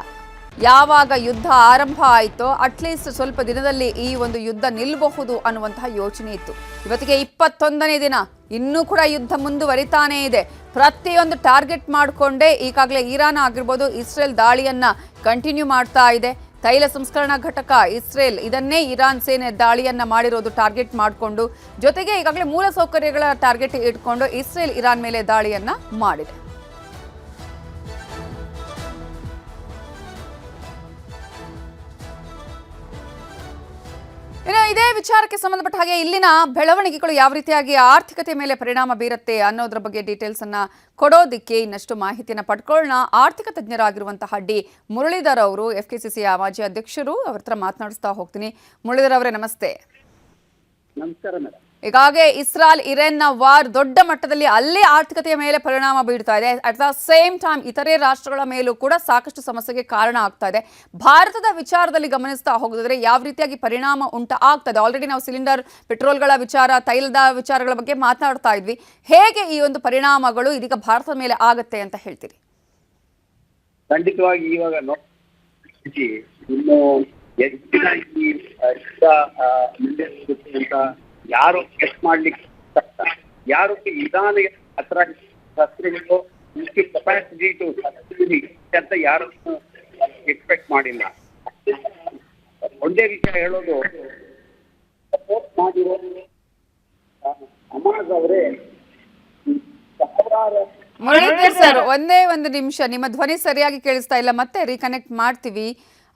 ಯಾವಾಗ ಯುದ್ಧ ಆರಂಭ ಆಯಿತೋ ಅಟ್ಲೀಸ್ಟ್ ಸ್ವಲ್ಪ ದಿನದಲ್ಲಿ ಈ ಒಂದು ಯುದ್ಧ ನಿಲ್ಲಬಹುದು ಅನ್ನುವಂತಹ ಯೋಚನೆ ಇತ್ತು. ಇವತ್ತಿಗೆ 21ನೇ ದಿನ, ಇನ್ನೂ ಕೂಡ ಯುದ್ಧ ಮುಂದುವರಿತಾನೇ ಇದೆ. ಪ್ರತಿಯೊಂದು ಟಾರ್ಗೆಟ್ ಮಾಡಿಕೊಂಡೇ ಈಗಾಗಲೇ ಇರಾನ್ ಆಗಿರ್ಬೋದು ಇಸ್ರೇಲ್ ದಾಳಿಯನ್ನ ಕಂಟಿನ್ಯೂ ಮಾಡ್ತಾ ಇದೆ. ತೈಲ ಸಂಸ್ಕರಣಾ ಘಟಕ ಇಸ್ರೇಲ್ ಇದನ್ನೇ ಇರಾನ್ ಸೇನೆ ದಾಳಿಯನ್ನ ಮಾಡಿರೋದು ಟಾರ್ಗೆಟ್ ಮಾಡಿಕೊಂಡು. ಜೊತೆಗೆ ಈಗಾಗಲೇ ಮೂಲ ಸೌಕರ್ಯಗಳ ಟಾರ್ಗೆಟ್ ಇಟ್ಕೊಂಡು ಇಸ್ರೇಲ್ ಇರಾನ್ ಮೇಲೆ ದಾಳಿಯನ್ನ ಮಾಡಿದೆ. ಇನ್ನು ಇದೇ ವಿಚಾರಕ್ಕೆ ಸಂಬಂಧಪಟ್ಟ ಹಾಗೆ ಇಲ್ಲಿನ ಬೆಳವಣಿಗೆಗಳು ಯಾವ ರೀತಿಯಾಗಿ ಆರ್ಥಿಕತೆ ಮೇಲೆ ಪರಿಣಾಮ ಬೀರುತ್ತೆ ಅನ್ನೋದ್ರ ಬಗ್ಗೆ ಡೀಟೇಲ್ಸ್ ಅನ್ನ ಕೊಡೋದಿಕ್ಕೆ ಇನ್ನಷ್ಟು ಮಾಹಿತಿಯನ್ನು ಪಡ್ಕೊಳ್ಳೋಣ. ಆರ್ಥಿಕ ತಜ್ಞರಾಗಿರುವಂತಹ ಡಿ ಮುರಳೀಧರ್ ಅವರು, FKCCಯ ಮಾಜಿ ಅಧ್ಯಕ್ಷರು, ಅವ್ರ ಹತ್ರ ಮಾತನಾಡಿಸ್ತಾ ಹೋಗ್ತೀನಿ. ಮುರಳೀಧರ್ ಅವರೇ ನಮಸ್ತೆ. ನಮಸ್ಕಾರ ಮೇಡಮ್. ಈಗಾಗಲೇ ಇಸ್ರಾಲ್ ಇರಾನ್ನ ವಾರ್ ದೊಡ್ಡ ಮಟ್ಟದಲ್ಲಿ ಅಲ್ಲೇ ಆರ್ಥಿಕತೆಯ ಮೇಲೆ ಪರಿಣಾಮ ಬೀಳ್ತಾ ಇದೆ. ಅಟ್ ದ ಸೇಮ್ ಟೈಮ್ ಇತರೆ ರಾಷ್ಟ್ರಗಳ ಮೇಲೂ ಕೂಡ ಸಾಕಷ್ಟು ಸಮಸ್ಯೆಗೆ ಕಾರಣ ಆಗ್ತಾ ಇದೆ. ಭಾರತದ ವಿಚಾರದಲ್ಲಿ ಗಮನಿಸ್ತಾ ಹೋಗೋದಾದ್ರೆ ಯಾವ ರೀತಿಯಾಗಿ ಪರಿಣಾಮ ಆಗ್ತದೆ? ಆಲ್ರೆಡಿ ನಾವು ಸಿಲಿಂಡರ್, ಪೆಟ್ರೋಲ್ಗಳ ವಿಚಾರ, ತೈಲದ ವಿಚಾರಗಳ ಬಗ್ಗೆ ಮಾತನಾಡ್ತಾ ಇದ್ವಿ. ಹೇಗೆ ಈ ಒಂದು ಪರಿಣಾಮಗಳು ಇದೀಗ ಭಾರತದ ಮೇಲೆ ಆಗತ್ತೆ ಅಂತ ಹೇಳ್ತೀರಿ? ಖಂಡಿತವಾಗಿ ಇವಾಗ ಇನ್ನು ಹೆಚ್ಚಿನ ಅಂತ ಯಾರು ಗೆಸ್ಟ್ ಮಾಡ್ಲಿಕ್ಕೆ ಯಾರು ಇದಾನಿಗೆ ಹತ್ರ ಶಸ್ತ್ರಗಳು ಕೆಪಾಸಿಟಿ ಟು ಅಂತ ಯಾರು ಎಕ್ಸ್ಪೆಕ್ಟ್ ಮಾಡಿಲ್ಲ. ಒಂದೇ ವಿಷಯ ಹೇಳೋದು, ಸಪೋರ್ಟ್ ಮಾಡಿರೋ ಅಮಾಜ್ ಅವರೇ ಮುರಳೀಧರ್ ಸರ್, ಒಂದೇ ಒಂದು ನಿಮಿಷ, ನಿಮ್ಮ ಧ್ವನಿ ಸರಿಯಾಗಿ ಕೇಳಿಸ್ತಾ ಇಲ್ಲ, ಮತ್ತೆ ರೀಕನೆಕ್ಟ್ ಮಾಡ್ತೀವಿ.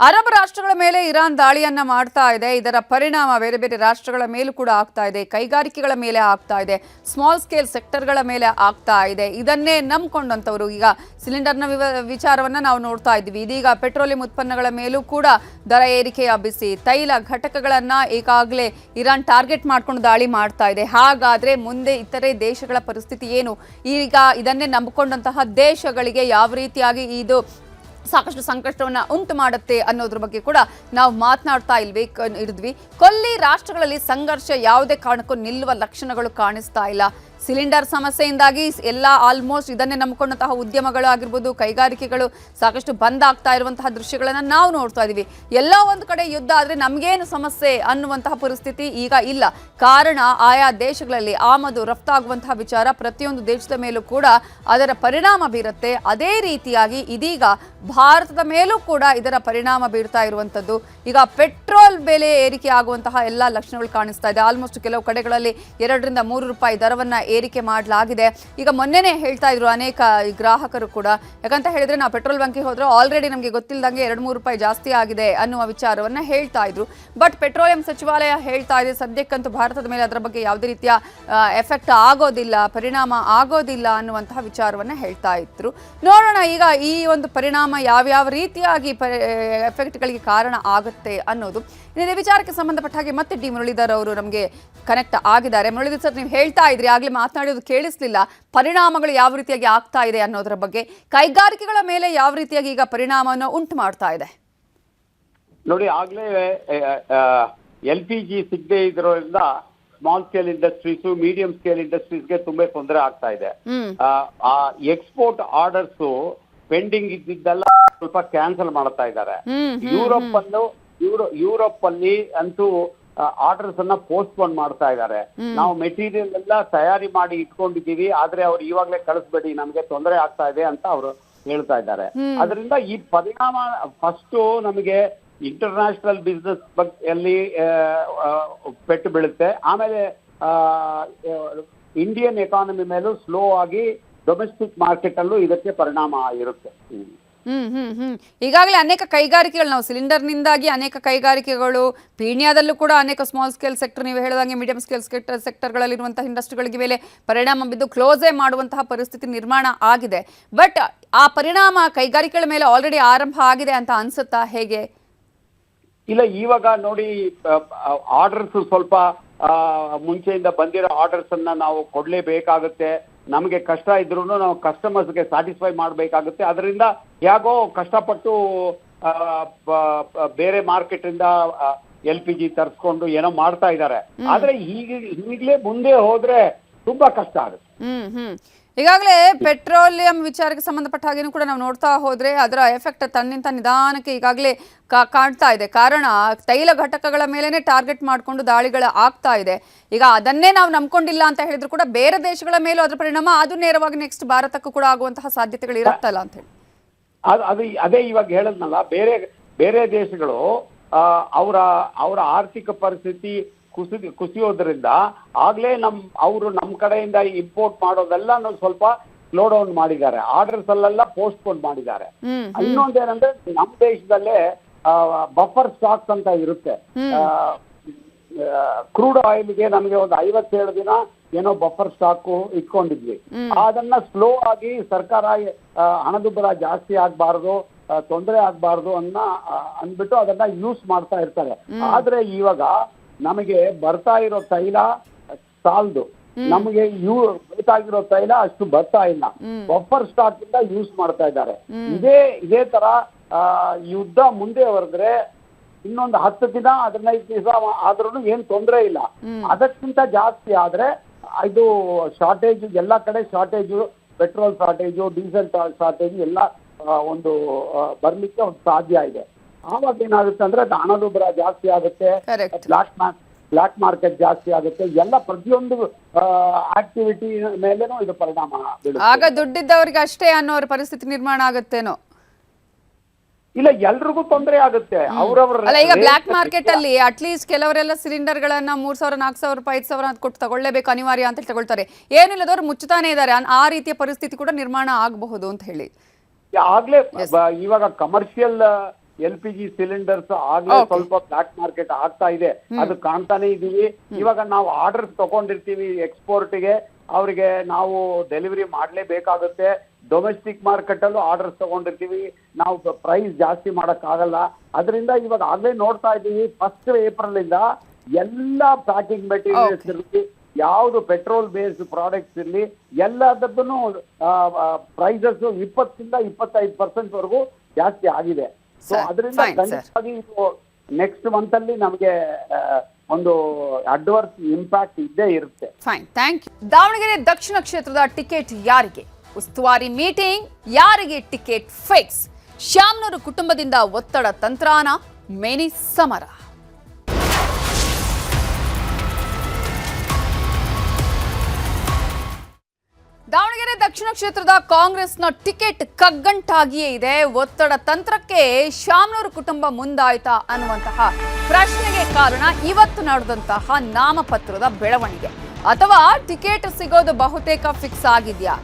ಅರಬ್ ರಾಷ್ಟ್ರಗಳ ಮೇಲೆ ಇರಾನ್ ದಾಳಿಯನ್ನ ಮಾಡ್ತಾ ಇದೆ. ಇದರ ಪರಿಣಾಮ ಬೇರೆ ಬೇರೆ ರಾಷ್ಟ್ರಗಳ ಮೇಲೂ ಕೂಡ ಆಗ್ತಾ ಇದೆ. ಕೈಗಾರಿಕೆಗಳ ಮೇಲೆ ಆಗ್ತಾ ಇದೆ, ಸ್ಮಾಲ್ ಸ್ಕೇಲ್ ಸೆಕ್ಟರ್ಗಳ ಮೇಲೆ ಆಗ್ತಾ ಇದೆ. ಇದನ್ನೇ ನಂಬ್ಕೊಂಡಂತವರು ಈಗ ಸಿಲಿಂಡರ್ನ ವಿಚಾರವನ್ನ ನಾವು ನೋಡ್ತಾ ಇದ್ವಿ. ಇದೀಗ ಪೆಟ್ರೋಲಿಯಂ ಉತ್ಪನ್ನಗಳ ಮೇಲೂ ಕೂಡ ದರ ಏರಿಕೆಯ ಬಿಸಿ. ತೈಲ ಘಟಕಗಳನ್ನ ಈಗಾಗಲೇ ಇರಾನ್ ಟಾರ್ಗೆಟ್ ಮಾಡ್ಕೊಂಡು ದಾಳಿ ಮಾಡ್ತಾ ಇದೆ. ಹಾಗಾದ್ರೆ ಮುಂದೆ ಇತರೆ ದೇಶಗಳ ಪರಿಸ್ಥಿತಿ ಏನು? ಈಗ ಇದನ್ನೇ ನಂಬಿಕೊಂಡಂತಹ ದೇಶಗಳಿಗೆ ಯಾವ ರೀತಿಯಾಗಿ ಇದು ಸಾಕಷ್ಟು ಸಂಕಷ್ಟವನ್ನು ಉಂಟು ಮಾಡುತ್ತೆ ಅನ್ನೋದ್ರ ಬಗ್ಗೆ ಕೂಡ ನಾವು ಮಾತನಾಡ್ತಾ ಇದ್ವಿ. ಕೊಲ್ಲಿ ರಾಷ್ಟ್ರಗಳಲ್ಲಿ ಸಂಘರ್ಷ ಯಾವುದೇ ಕಾರಣಕ್ಕೂ ನಿಲ್ಲುವ ಲಕ್ಷಣಗಳು ಕಾಣಿಸ್ತಾ ಇಲ್ಲ. ಸಿಲಿಂಡರ್ ಸಮಸ್ಯೆಯಿಂದಾಗಿ ಎಲ್ಲ ಆಲ್ಮೋಸ್ಟ್ ಇದನ್ನೇ ನಂಬಿಕೊಂಡಂತಹ ಉದ್ಯಮಗಳು ಆಗಿರ್ಬೋದು, ಕೈಗಾರಿಕೆಗಳು ಸಾಕಷ್ಟು ಬಂದ್ ಆಗ್ತಾ ಇರುವಂತಹ ದೃಶ್ಯಗಳನ್ನು ನಾವು ನೋಡ್ತಾ ಇದೀವಿ. ಎಲ್ಲೋ ಒಂದು ಕಡೆ ಯುದ್ಧ ಆದರೆ ನಮಗೇನು ಸಮಸ್ಯೆ ಅನ್ನುವಂತಹ ಪರಿಸ್ಥಿತಿ ಈಗ ಇಲ್ಲ. ಕಾರಣ ಆಯಾ ದೇಶಗಳಲ್ಲಿ ಆಮದು ರಫ್ತಾಗುವಂತಹ ವಿಚಾರ ಪ್ರತಿಯೊಂದು ದೇಶದ ಮೇಲೂ ಕೂಡ ಅದರ ಪರಿಣಾಮ ಬೀರುತ್ತೆ. ಅದೇ ರೀತಿಯಾಗಿ ಇದೀಗ ಭಾರತದ ಮೇಲೂ ಕೂಡ ಇದರ ಪರಿಣಾಮ ಬೀರ್ತಾ ಇರುವಂಥದ್ದು. ಈಗ ಪೆಟ್ರೋಲ್ ಬೆಲೆ ಏರಿಕೆ ಆಗುವಂತಹ ಎಲ್ಲ ಲಕ್ಷಣಗಳು ಕಾಣಿಸ್ತಾ ಇದೆ. ಆಲ್ಮೋಸ್ಟ್ ಕೆಲವು ಕಡೆಗಳಲ್ಲಿ 2 ರಿಂದ 3 ರೂಪಾಯಿ ದರವನ್ನ ಏರಿಕೆ ಮಾಡಲಾಗಿದೆ. ಈಗ ಮೊನ್ನೆನೇ ಹೇಳ್ತಾ ಇದ್ರು ಅನೇಕ ಗ್ರಾಹಕರು ಕೂಡ, ಯಾಕಂತ ಹೇಳಿದ್ರೆ ನಾವು ಪೆಟ್ರೋಲ್ ಬಂಕಿಗೆ ಹೋದ್ರೆ ಆಲ್ರೆಡಿ ನಮಗೆ ಗೊತ್ತಿಲ್ಲದಂಗೆ 2-3 ರೂಪಾಯಿ ಜಾಸ್ತಿ ಆಗಿದೆ ಅನ್ನುವ ವಿಚಾರವನ್ನ ಹೇಳ್ತಾ ಇದ್ರು. ಬಟ್ ಪೆಟ್ರೋಲಿಯಂ ಸಚಿವಾಲಯ ಹೇಳ್ತಾ ಇದೆ ಸದ್ಯಕ್ಕಂತೂ ಭಾರತದ ಮೇಲೆ ಅದರ ಬಗ್ಗೆ ಯಾವುದೇ ರೀತಿಯ ಎಫೆಕ್ಟ್ ಆಗೋದಿಲ್ಲ, ಪರಿಣಾಮ ಆಗೋದಿಲ್ಲ ಅನ್ನುವಂತಹ ವಿಚಾರವನ್ನ ಹೇಳ್ತಾ ಇದ್ರು. ನೋಡೋಣ ಈಗ ಈ ಒಂದು ಪರಿಣಾಮ ಯಾವ್ಯಾವ ರೀತಿಯಾಗಿ ಎಫೆಕ್ಟ್ಗಳಿಗೆ ಕಾರಣ ಆಗುತ್ತೆ ಅನ್ನೋದು. ಇದೇ ವಿಚಾರಕ್ಕೆ ಸಂಬಂಧಪಟ್ಟ ಹಾಗೆ ಮತ್ತೆ ಡಿ ಮುರಳೀಧರ್ ಅವರು ನಮಗೆ ಕನೆಕ್ಟ್ ಆಗಿದ್ದಾರೆ. ಮುರಳೀಧರ್ ಸರ್, ನೀವು ಹೇಳ್ತಾ ಇದ್ರಿ, ಆಗ್ಲೇ ಮಾತನಾಡೋದು ಕೇಳಿಸ್ಲಿಲ್ಲ, ಪರಿಣಾಮಗಳು ಯಾವ ರೀತಿಯಾಗಿ ಆಗ್ತಾ ಇದೆ ಅನ್ನೋದರ ಬಗ್ಗೆ, ಕೈಗಾರಿಕೆಗಳ ಮೇಲೆ ಯಾವ ರೀತಿಯಾಗಿ ಈಗ ಪರಿಣಾಮವನ್ನು ಉಂಟು ಮಾಡ್ತಾ ಇದೆ? ನೋಡಿ, ಆಗ್ಲೇ LPG ಸಿಗದೆ ಇದ್ರೋದ್ರಿಂದ small scale industries, medium scale ಇಂಡಸ್ಟ್ರೀಸ್ಗೆ ತುಂಬಾ ತೊಂದರೆ ಆಗ್ತಾ ಇದೆ. ಎಕ್ಸ್ಪೋರ್ಟ್ ಆರ್ಡರ್ಸ್ ಪೆಂಡಿಂಗ್ ಇದ್ದಿದ್ದೆಲ್ಲ ಸ್ವಲ್ಪ ಕ್ಯಾನ್ಸಲ್ ಮಾಡ್ತಾ ಇದ್ದಾರೆ. ಯುರೋಪ್ ಅಲ್ಲಿ ಅಂತೂ ಆರ್ಡರ್ಸ್ ಅನ್ನ ಪೋಸ್ಟ್ಪೋನ್ ಮಾಡ್ತಾ ಇದ್ದಾರೆ. ನಾವು ಮೆಟೀರಿಯಲ್ ಎಲ್ಲ ತಯಾರಿ ಮಾಡಿ ಇಟ್ಕೊಂಡಿದ್ದೀವಿ, ಆದ್ರೆ ಅವ್ರು ಇವಾಗ್ಲೇ ಕಳಿಸ್ಬೇಡಿ, ನಮ್ಗೆ ತೊಂದರೆ ಆಗ್ತಾ ಇದೆ ಅಂತ ಅವರು ಹೇಳ್ತಾ ಇದ್ದಾರೆ. ಅದರಿಂದ ಈ ಪರಿಣಾಮ ಫಸ್ಟ್ ನಮಗೆ ಇಂಟರ್ನ್ಯಾಷನಲ್ ಬಿಸ್ನೆಸ್ ಅಲ್ಲಿ ಪೆಟ್ಟು ಬೀಳುತ್ತೆ. ಆಮೇಲೆ ಇಂಡಿಯನ್ ಎಕಾನಮಿ ಮೇಲೂ ಸ್ಲೋ ಆಗಿ ಡೊಮೆಸ್ಟಿಕ್ ಮಾರ್ಕೆಟ್ ಅಲ್ಲೂ ಇದಕ್ಕೆ ಪರಿಣಾಮ ಇರುತ್ತೆ. ಈಗಾಗಲೇ ಅನೇಕ ಕೈಗಾರಿಕೆಗಳು, ನಾವು ಸಿಲಿಂಡರ್ನಿಂದಾಗಿ ಅನೇಕ ಕೈಗಾರಿಕೆಗಳು, ಪೀಣ್ಯದಲ್ಲೂ ಕೂಡ ಅನೇಕ ಸ್ಮಾಲ್ ಸ್ಕೇಲ್ ಸೆಕ್ಟರ್, ನೀವು ಹೇಳಿದಂಗೆ ಮೀಡಿಯಂ ಸ್ಕೇಲ್ ಸೆಕ್ಟರ್ಗಳಲ್ಲಿರುವಂತಹ ಇಂಡಸ್ಟ್ರಿಗಳಿಗೆ ಮೇಲೆ ಪರಿಣಾಮ ಬಿದ್ದು ಕ್ಲೋಸೇ ಮಾಡುವಂತಹ ಪರಿಸ್ಥಿತಿ ನಿರ್ಮಾಣ ಆಗಿದೆ. ಬಟ್ ಆ ಪರಿಣಾಮ ಕೈಗಾರಿಕೆಗಳ ಮೇಲೆ ಆಲ್ರೆಡಿ ಆರಂಭ ಆಗಿದೆ ಅಂತ ಅನ್ಸುತ್ತಾ, ಹೇಗೆ? ಇಲ್ಲ, ಇವಾಗ ನೋಡಿ, ಆರ್ಡರ್ಸ್ ಸ್ವಲ್ಪ ಮುಂಚೆಯಿಂದ ಬಂದಿರೋ ಆರ್ಡರ್ಸ್ ಅನ್ನ ನಾವು ಕೊಡ್ಲೇಬೇಕಾಗುತ್ತೆ. ನಮಗೆ ಕಷ್ಟ ಇದ್ರೂ ನಾವು ಕಸ್ಟಮರ್ಸ್ಗೆ ಸ್ಯಾಟಿಸ್ಫೈ ಮಾಡಬೇಕಾಗುತ್ತೆ. ಅದರಿಂದ ಯಾಕೋ ಕಷ್ಟಪಟ್ಟು ಬೇರೆ ಮಾರ್ಕೆಟ್ ಇಂದ LPG ತರಿಸ್ಕೊಂಡು ಏನೋ ಮಾಡ್ತಾ ಇದ್ದಾರೆ. ಆದ್ರೆ ಈಗಲೇ ಮುಂದೆ ಹೋದ್ರೆ ತುಂಬಾ ಕಷ್ಟ ಆಗುತ್ತೆ. ಈಗಾಗಲೇ ಪೆಟ್ರೋಲಿಯಂ ವಿಚಾರಕ್ಕೆ ಸಂಬಂಧಪಟ್ಟ ಹಾಗೇನೂ ಕೂಡ ನಾವು ನೋಡ್ತಾ ಹೋದ್ರೆ ಅದರ ಎಫೆಕ್ಟ್ ತನ್ನಿಂದ ನಿಧಾನಕ್ಕೆ ಈಗಾಗಲೇ ಕಾಣ್ತಾ ಇದೆ. ಕಾರಣ ತೈಲ ಘಟಕಗಳ ಮೇಲೇನೆ ಟಾರ್ಗೆಟ್ ಮಾಡಿಕೊಂಡು ದಾಳಿಗಳು ಆಗ್ತಾ ಇದೆ. ಈಗ ಅದನ್ನೇ ನಾವು ನಂಬ್ಕೊಂಡಿಲ್ಲ ಅಂತ ಹೇಳಿದ್ರು ಕೂಡ ಬೇರೆ ದೇಶಗಳ ಮೇಲೂ ಅದರ ಪರಿಣಾಮ ಅದು ನೇರವಾಗಿ ನೆಕ್ಸ್ಟ್ ಭಾರತಕ್ಕೂ ಕೂಡ ಆಗುವಂತಹ ಸಾಧ್ಯತೆಗಳು ಇರುತ್ತಲ್ಲ ಅಂತ ಹೇಳಿ. ಅದೇ ಇವಾಗ ಹೇಳದ್ನಲ್ಲ, ಬೇರೆ ದೇಶಗಳು ಅವರ ಆರ್ಥಿಕ ಪರಿಸ್ಥಿತಿ ಕುಸಿಯೋದ್ರಿಂದ ಆಗ್ಲೇ ಅವರು ನಮ್ಮ ಕಡೆಯಿಂದ ಇಂಪೋರ್ಟ್ ಮಾಡೋದೆಲ್ಲ ಸ್ವಲ್ಪ ಸ್ಲೋ ಡೌನ್ ಮಾಡಿದ್ದಾರೆ. ಆರ್ಡರ್ಸ್ ಅಲ್ಲೆಲ್ಲ ಪೋಸ್ಟ್ಪೋನ್ ಮಾಡಿದ್ದಾರೆ. ಇನ್ನೊಂದೇನಂದ್ರೆ ನಮ್ಮ ದೇಶದಲ್ಲೇ ಬಫರ್ ಸ್ಟಾಕ್ಸ್ ಅಂತ ಇರುತ್ತೆ. ಕ್ರೂಡ್ ಆಯಿಲ್ಗೆ ನಮಗೆ ಒಂದು 57 ದಿನ ಏನೋ ಬಫರ್ ಸ್ಟಾಕ್ ಇಟ್ಕೊಂಡಿದ್ವಿ. ಅದನ್ನ ಸ್ಲೋ ಆಗಿ ಸರ್ಕಾರ ಹಣದುಬ್ಬರ ಜಾಸ್ತಿ ಆಗ್ಬಾರ್ದು, ತೊಂದರೆ ಆಗ್ಬಾರ್ದು ಅಂದ್ಬಿಟ್ಟು ಅದನ್ನ ಯೂಸ್ ಮಾಡ್ತಾ ಇರ್ತಾರೆ. ಆದ್ರೆ ಇವಾಗ ನಮಗೆ ಬರ್ತಾ ಇರೋ ತೈಲ ಸಾಲದು, ನಮಗೆ ಬೇಕಾಗಿರೋ ತೈಲ ಅಷ್ಟು ಬರ್ತಾ ಇಲ್ಲ. ಬಫರ್ ಸ್ಟಾಕ್ ಇಂದ ಯೂಸ್ ಮಾಡ್ತಾ ಇದ್ದಾರೆ. ಇದೇ ತರ ಯುದ್ಧ ಮುಂದೆ ಹೊರದ್ರೆ ಇನ್ನೊಂದು 10 ದಿನ 15 ದಿವಸ ಆದ್ರೂ ಏನ್ ತೊಂದರೆ ಇಲ್ಲ. ಅದಕ್ಕಿಂತ ಜಾಸ್ತಿ ಆದ್ರೆ ಇದು ಶಾರ್ಟೇಜ್, ಎಲ್ಲಾ ಕಡೆ shortage, petrol shortage, diesel shortage ಎಲ್ಲ ಒಂದು ಬರ್ಲಿಕ್ಕೆ ಒಂದು ಸಾಧ್ಯ ಇದೆ. ಆವಾಗ ಏನಾಗುತ್ತೆ ಅಂದ್ರೆ ಹಣದುಬ್ಬರ ಜಾಸ್ತಿ ಆಗುತ್ತೆ, ಬ್ಲಾಕ್ ಮಾರ್ಕೆಟ್ ಜಾಸ್ತಿ ಆಗುತ್ತೆ, ಎಲ್ಲ ಪ್ರತಿಯೊಂದು ಆಕ್ಟಿವಿಟಿ ಮೇಲೇನೂ ಇದು ಪರಿಣಾಮ ಬೀಳುತ್ತೆ. ಆಗ ದುಡ್ಡಿದ್ದವರಿಗೆ ಅಷ್ಟೇ ಅನ್ನೋ ಪರಿಸ್ಥಿತಿ ನಿರ್ಮಾಣ ಆಗುತ್ತೇನೋ? ಇಲ್ಲ, ಎಲ್ರಿಗೂ ತೊಂದರೆ ಆಗುತ್ತೆ. ಅಲ್ಲ, ಈಗ ಬ್ಲಾಕ್ ಮಾರ್ಕೆಟ್ ಅಲ್ಲಿ ಅಟ್ಲೀಸ್ಟ್ ಕೆಲವರೆಲ್ಲ ಸಿಲಿಂಡರ್ ಗಳನ್ನ 3,000, 4,000 ರೂಪಾಯಿ, 5,000 ಕೊಟ್ಟು ತಗೊಳ್ಳೇಬೇಕು, ಅನಿವಾರ್ಯ ಅಂತ ತಗೊಳ್ತಾರೆ. ಏನಿಲ್ಲದವ್ರು ಮುಚ್ಚುತ್ತಾನೆ ಇದ್ದಾರೆ. ಆ ರೀತಿಯ ಪರಿಸ್ಥಿತಿ ಕೂಡ ನಿರ್ಮಾಣ ಆಗಬಹುದು ಅಂತ ಹೇಳಿ. ಆಗ್ಲೇ ಇವಾಗ ಕಮರ್ಷಿಯಲ್ LPG ಸಿಲಿಂಡರ್ಸ್ ಆಗ್ಲೇ ಸ್ವಲ್ಪ ಬ್ಲಾಕ್ ಮಾರ್ಕೆಟ್ ಆಗ್ತಾ ಇದೆ, ಅದು ಕಾಣ್ತಾನೆ ಇದೀವಿ. ಇವಾಗ ನಾವು ಆರ್ಡರ್ಸ್ ತಗೊಂಡಿರ್ತೀವಿ ಎಕ್ಸ್ಪೋರ್ಟ್ಗೆ, ಅವರಿಗೆ ನಾವು ಡೆಲಿವರಿ ಮಾಡ್ಲೇಬೇಕಾಗುತ್ತೆ. ಡೊಮೆಸ್ಟಿಕ್ ಮಾರ್ಕೆಟ್ ಅಲ್ಲೂ ಆರ್ಡರ್ಸ್ ತಗೊಂಡಿರ್ತೀವಿ, ನಾವು ಪ್ರೈಸ್ ಜಾಸ್ತಿ ಮಾಡಕ್ ಆಗಲ್ಲ. ಅದರಿಂದ ಇವಾಗ ಆಗ್ಲೇ ನೋಡ್ತಾ ಇದ್ದೀವಿ, 1 ಏಪ್ರಿಲ್ ಇಂದ ಎಲ್ಲ ಪ್ಯಾಕಿಂಗ್ ಮೆಟೀರಿಯಲ್ಸ್ ಇರಲಿ, ಯಾವುದು ಪೆಟ್ರೋಲ್ ಬೇಸ್ಡ್ ಪ್ರಾಡಕ್ಟ್ಸ್ ಇರಲಿ, ಎಲ್ಲದಕ್ಕೂ ಪ್ರೈಸಸ್ 20 ಇಂದ 25% ವರೆಗೂ ಜಾಸ್ತಿ ಆಗಿದೆ. ಸೊ ಅದರಿಂದ ಖಂಡಿತವಾಗಿ ಇದು ನೆಕ್ಸ್ಟ್ ಮಂತ್ ಅಲ್ಲಿ ನಮಗೆ ಒಂದು ಅಡ್ವರ್ಸ್ ಇಂಪ್ಯಾಕ್ಟ್ ಇದ್ದೇ ಇರುತ್ತೆ. Fine, thank you. ದಾವಣಗೆರೆ ದಕ್ಷಿಣ ಕ್ಷೇತ್ರದ ಟಿಕೆಟ್ ಯಾರಿಗೆ? ಉಸ್ತುವಾರಿ ಮೀಟಿಂಗ್, ಯಾರಿಗೆ ಟಿಕೆಟ್ ಫಿಕ್ಸ್? ಶ್ಯಾಮ್ನೂರು ಕುಟುಂಬದಿಂದ ಒತ್ತಡ ತಂತ್ರಾನ, ಮೇನಿ ಸಮರ. ದಾವಣಗೆರೆ ದಕ್ಷಿಣ ಕ್ಷೇತ್ರದ ಕಾಂಗ್ರೆಸ್ನ ಟಿಕೆಟ್ ಕಗ್ಗಂಟಾಗಿಯೇ ಇದೆ. ಒತ್ತಡ ತಂತ್ರಕ್ಕೆ ಶ್ಯಾಮ್ನೂರು ಕುಟುಂಬ ಮುಂದಾಯ್ತಾ ಅನ್ನುವಂತಹ ಪ್ರಶ್ನೆಗೆ ಕಾರಣ ಇವತ್ತು ನಡೆದಂತಹ ನಾಮಪತ್ರದ ಬೆಳವಣಿಗೆ. ಅಥವಾ ಟಿಕೆಟ್ ಸಿಗೋದು ಬಹುತೇಕ ಫಿಕ್ಸ್ ಆಗಿದೆಯಾ?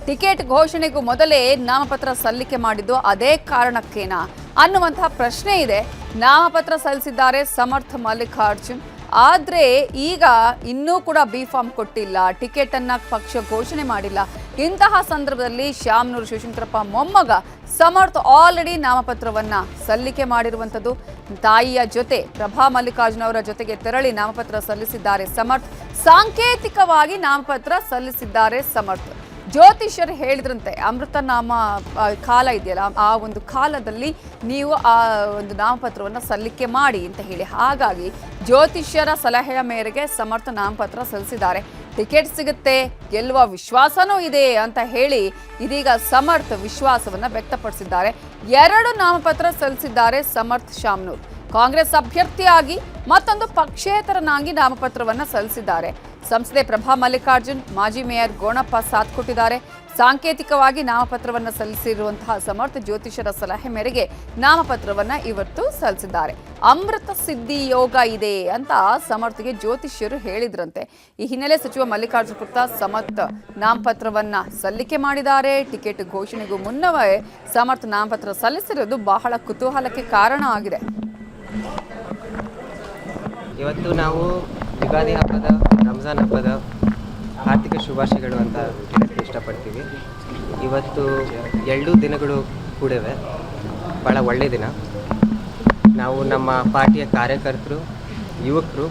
ಟಿಕೆಟ್ ಘೋಷಣೆಗೂ ಮೊದಲೇ ನಾಮಪತ್ರ ಸಲ್ಲಿಕೆ ಮಾಡಿದ್ದು ಅದೇ ಕಾರಣಕ್ಕೇನಾ ಅನ್ನುವಂತಹ ಪ್ರಶ್ನೆ ಇದೆ. ನಾಮಪತ್ರ ಸಲ್ಲಿಸಿದ್ದಾರೆ ಸಮರ್ಥ ಮಲ್ಲಿಕಾರ್ಜುನ್. ಆದ್ರೆ ಈಗ ಇನ್ನೂ ಕೂಡ ಬಿ ಫಾರ್ಮ್ ಕೊಟ್ಟಿಲ್ಲ, ಟಿಕೆಟ್ ಅನ್ನ ಪಕ್ಷ ಘೋಷಣೆ ಮಾಡಿಲ್ಲ. ಇಂತಹ ಸಂದರ್ಭದಲ್ಲಿ ಶಾಮನೂರು ಶಿವಶಂಕರಪ್ಪ ಮೊಮ್ಮಗ ಸಮರ್ಥ ಆಲ್ರೆಡಿ ನಾಮಪತ್ರವನ್ನ ಸಲ್ಲಿಕೆ ಮಾಡಿರುವಂಥದ್ದು. ತಾಯಿಯ ಜೊತೆ ಪ್ರಭಾ ಮಲ್ಲಿಕಾರ್ಜುನ್ ಅವರ ಜೊತೆಗೆ ತೆರಳಿ ನಾಮಪತ್ರ ಸಲ್ಲಿಸಿದ್ದಾರೆ ಸಮರ್ಥ. ಸಾಂಕೇತಿಕವಾಗಿ ನಾಮಪತ್ರ ಸಲ್ಲಿಸಿದ್ದಾರೆ ಸಮರ್ಥ. ಜ್ಯೋತಿಷ್ಯರು ಹೇಳಿದ್ರಂತೆ ಅಮೃತ ನಾಮ ಕಾಲ ಇದೆಯಲ್ಲ, ಆ ಒಂದು ಕಾಲದಲ್ಲಿ ನೀವು ಆ ಒಂದು ನಾಮಪತ್ರವನ್ನು ಸಲ್ಲಿಕೆ ಮಾಡಿ ಅಂತ ಹೇಳಿ. ಹಾಗಾಗಿ ಜ್ಯೋತಿಷ್ಯರ ಸಲಹೆಯ ಮೇರೆಗೆ ಸಮರ್ಥ ನಾಮಪತ್ರ ಸಲ್ಲಿಸಿದ್ದಾರೆ. ಟಿಕೆಟ್ ಸಿಗುತ್ತೆ, ಗೆಲ್ಲುವ ವಿಶ್ವಾಸನೂ ಇದೆ ಅಂತ ಹೇಳಿ ಇದೀಗ ಸಮರ್ಥ ವಿಶ್ವಾಸವನ್ನ ವ್ಯಕ್ತಪಡಿಸಿದ್ದಾರೆ. 2 ನಾಮಪತ್ರ ಸಲ್ಲಿಸಿದ್ದಾರೆ ಸಮರ್ಥ ಶಾಮನೂರ್. ಕಾಂಗ್ರೆಸ್ ಅಭ್ಯರ್ಥಿಯಾಗಿ ಮತ್ತೊಂದು ಪಕ್ಷೇತರನಾಗಿ ನಾಮಪತ್ರವನ್ನ ಸಲ್ಲಿಸಿದ್ದಾರೆ. ಸಂಸದೆ ಪ್ರಭಾ ಮಲ್ಲಿಕಾರ್ಜುನ್, ಮಾಜಿ ಮೇಯರ್ ಗೋಣಪ್ಪ ಸಾಥ್ ಕೊಟ್ಟಿದ್ದಾರೆ. ಸಾಂಕೇತಿಕವಾಗಿ ನಾಮಪತ್ರವನ್ನು ಸಲ್ಲಿಸಿರುವಂತಹ ಸಮರ್ಥ ಜ್ಯೋತಿಷರ ಸಲಹೆ ಮೇರೆಗೆ ನಾಮಪತ್ರವನ್ನ ಇವತ್ತು ಸಲ್ಲಿಸಿದ್ದಾರೆ. ಅಮೃತ ಸಿದ್ಧಿ ಯೋಗ ಇದೆ ಅಂತ ಸಮರ್ಥಗೆ ಜ್ಯೋತಿಷ್ಯರು ಹೇಳಿದ್ರಂತೆ. ಈ ಹಿನ್ನೆಲೆ ಸಚಿವ ಮಲ್ಲಿಕಾರ್ಜುನ ಖರ್ಗೆ ಸಮರ್ಥ ನಾಮಪತ್ರವನ್ನ ಸಲ್ಲಿಕೆ ಮಾಡಿದ್ದಾರೆ. ಟಿಕೆಟ್ ಘೋಷಣೆಗೂ ಮುನ್ನವೇ ಸಮರ್ಥ ನಾಮಪತ್ರ ಸಲ್ಲಿಸಿರೋದು ಬಹಳ ಕುತೂಹಲಕ್ಕೆ ಕಾರಣ ಆಗಿದೆ. ಇವತ್ತು ನಾವು ಯುಗಾದಿ ಹಬ್ಬದ, ರಂಜಾನ್ ಹಬ್ಬದ ಆರ್ಥಿಕ ಶುಭಾಶಯಗಳು ಅಂತ ಹೇಳಕ್ಕೆ ಇಷ್ಟಪಡ್ತೀವಿ. ಇವತ್ತು 2 ದಿನಗಳು ಕೂಡಿವೆ, ಭಾಳ ಒಳ್ಳೆಯ ದಿನ. ನಾವು ನಮ್ಮ ಪಾರ್ಟಿಯ ಕಾರ್ಯಕರ್ತರು, ಯುವಕರು,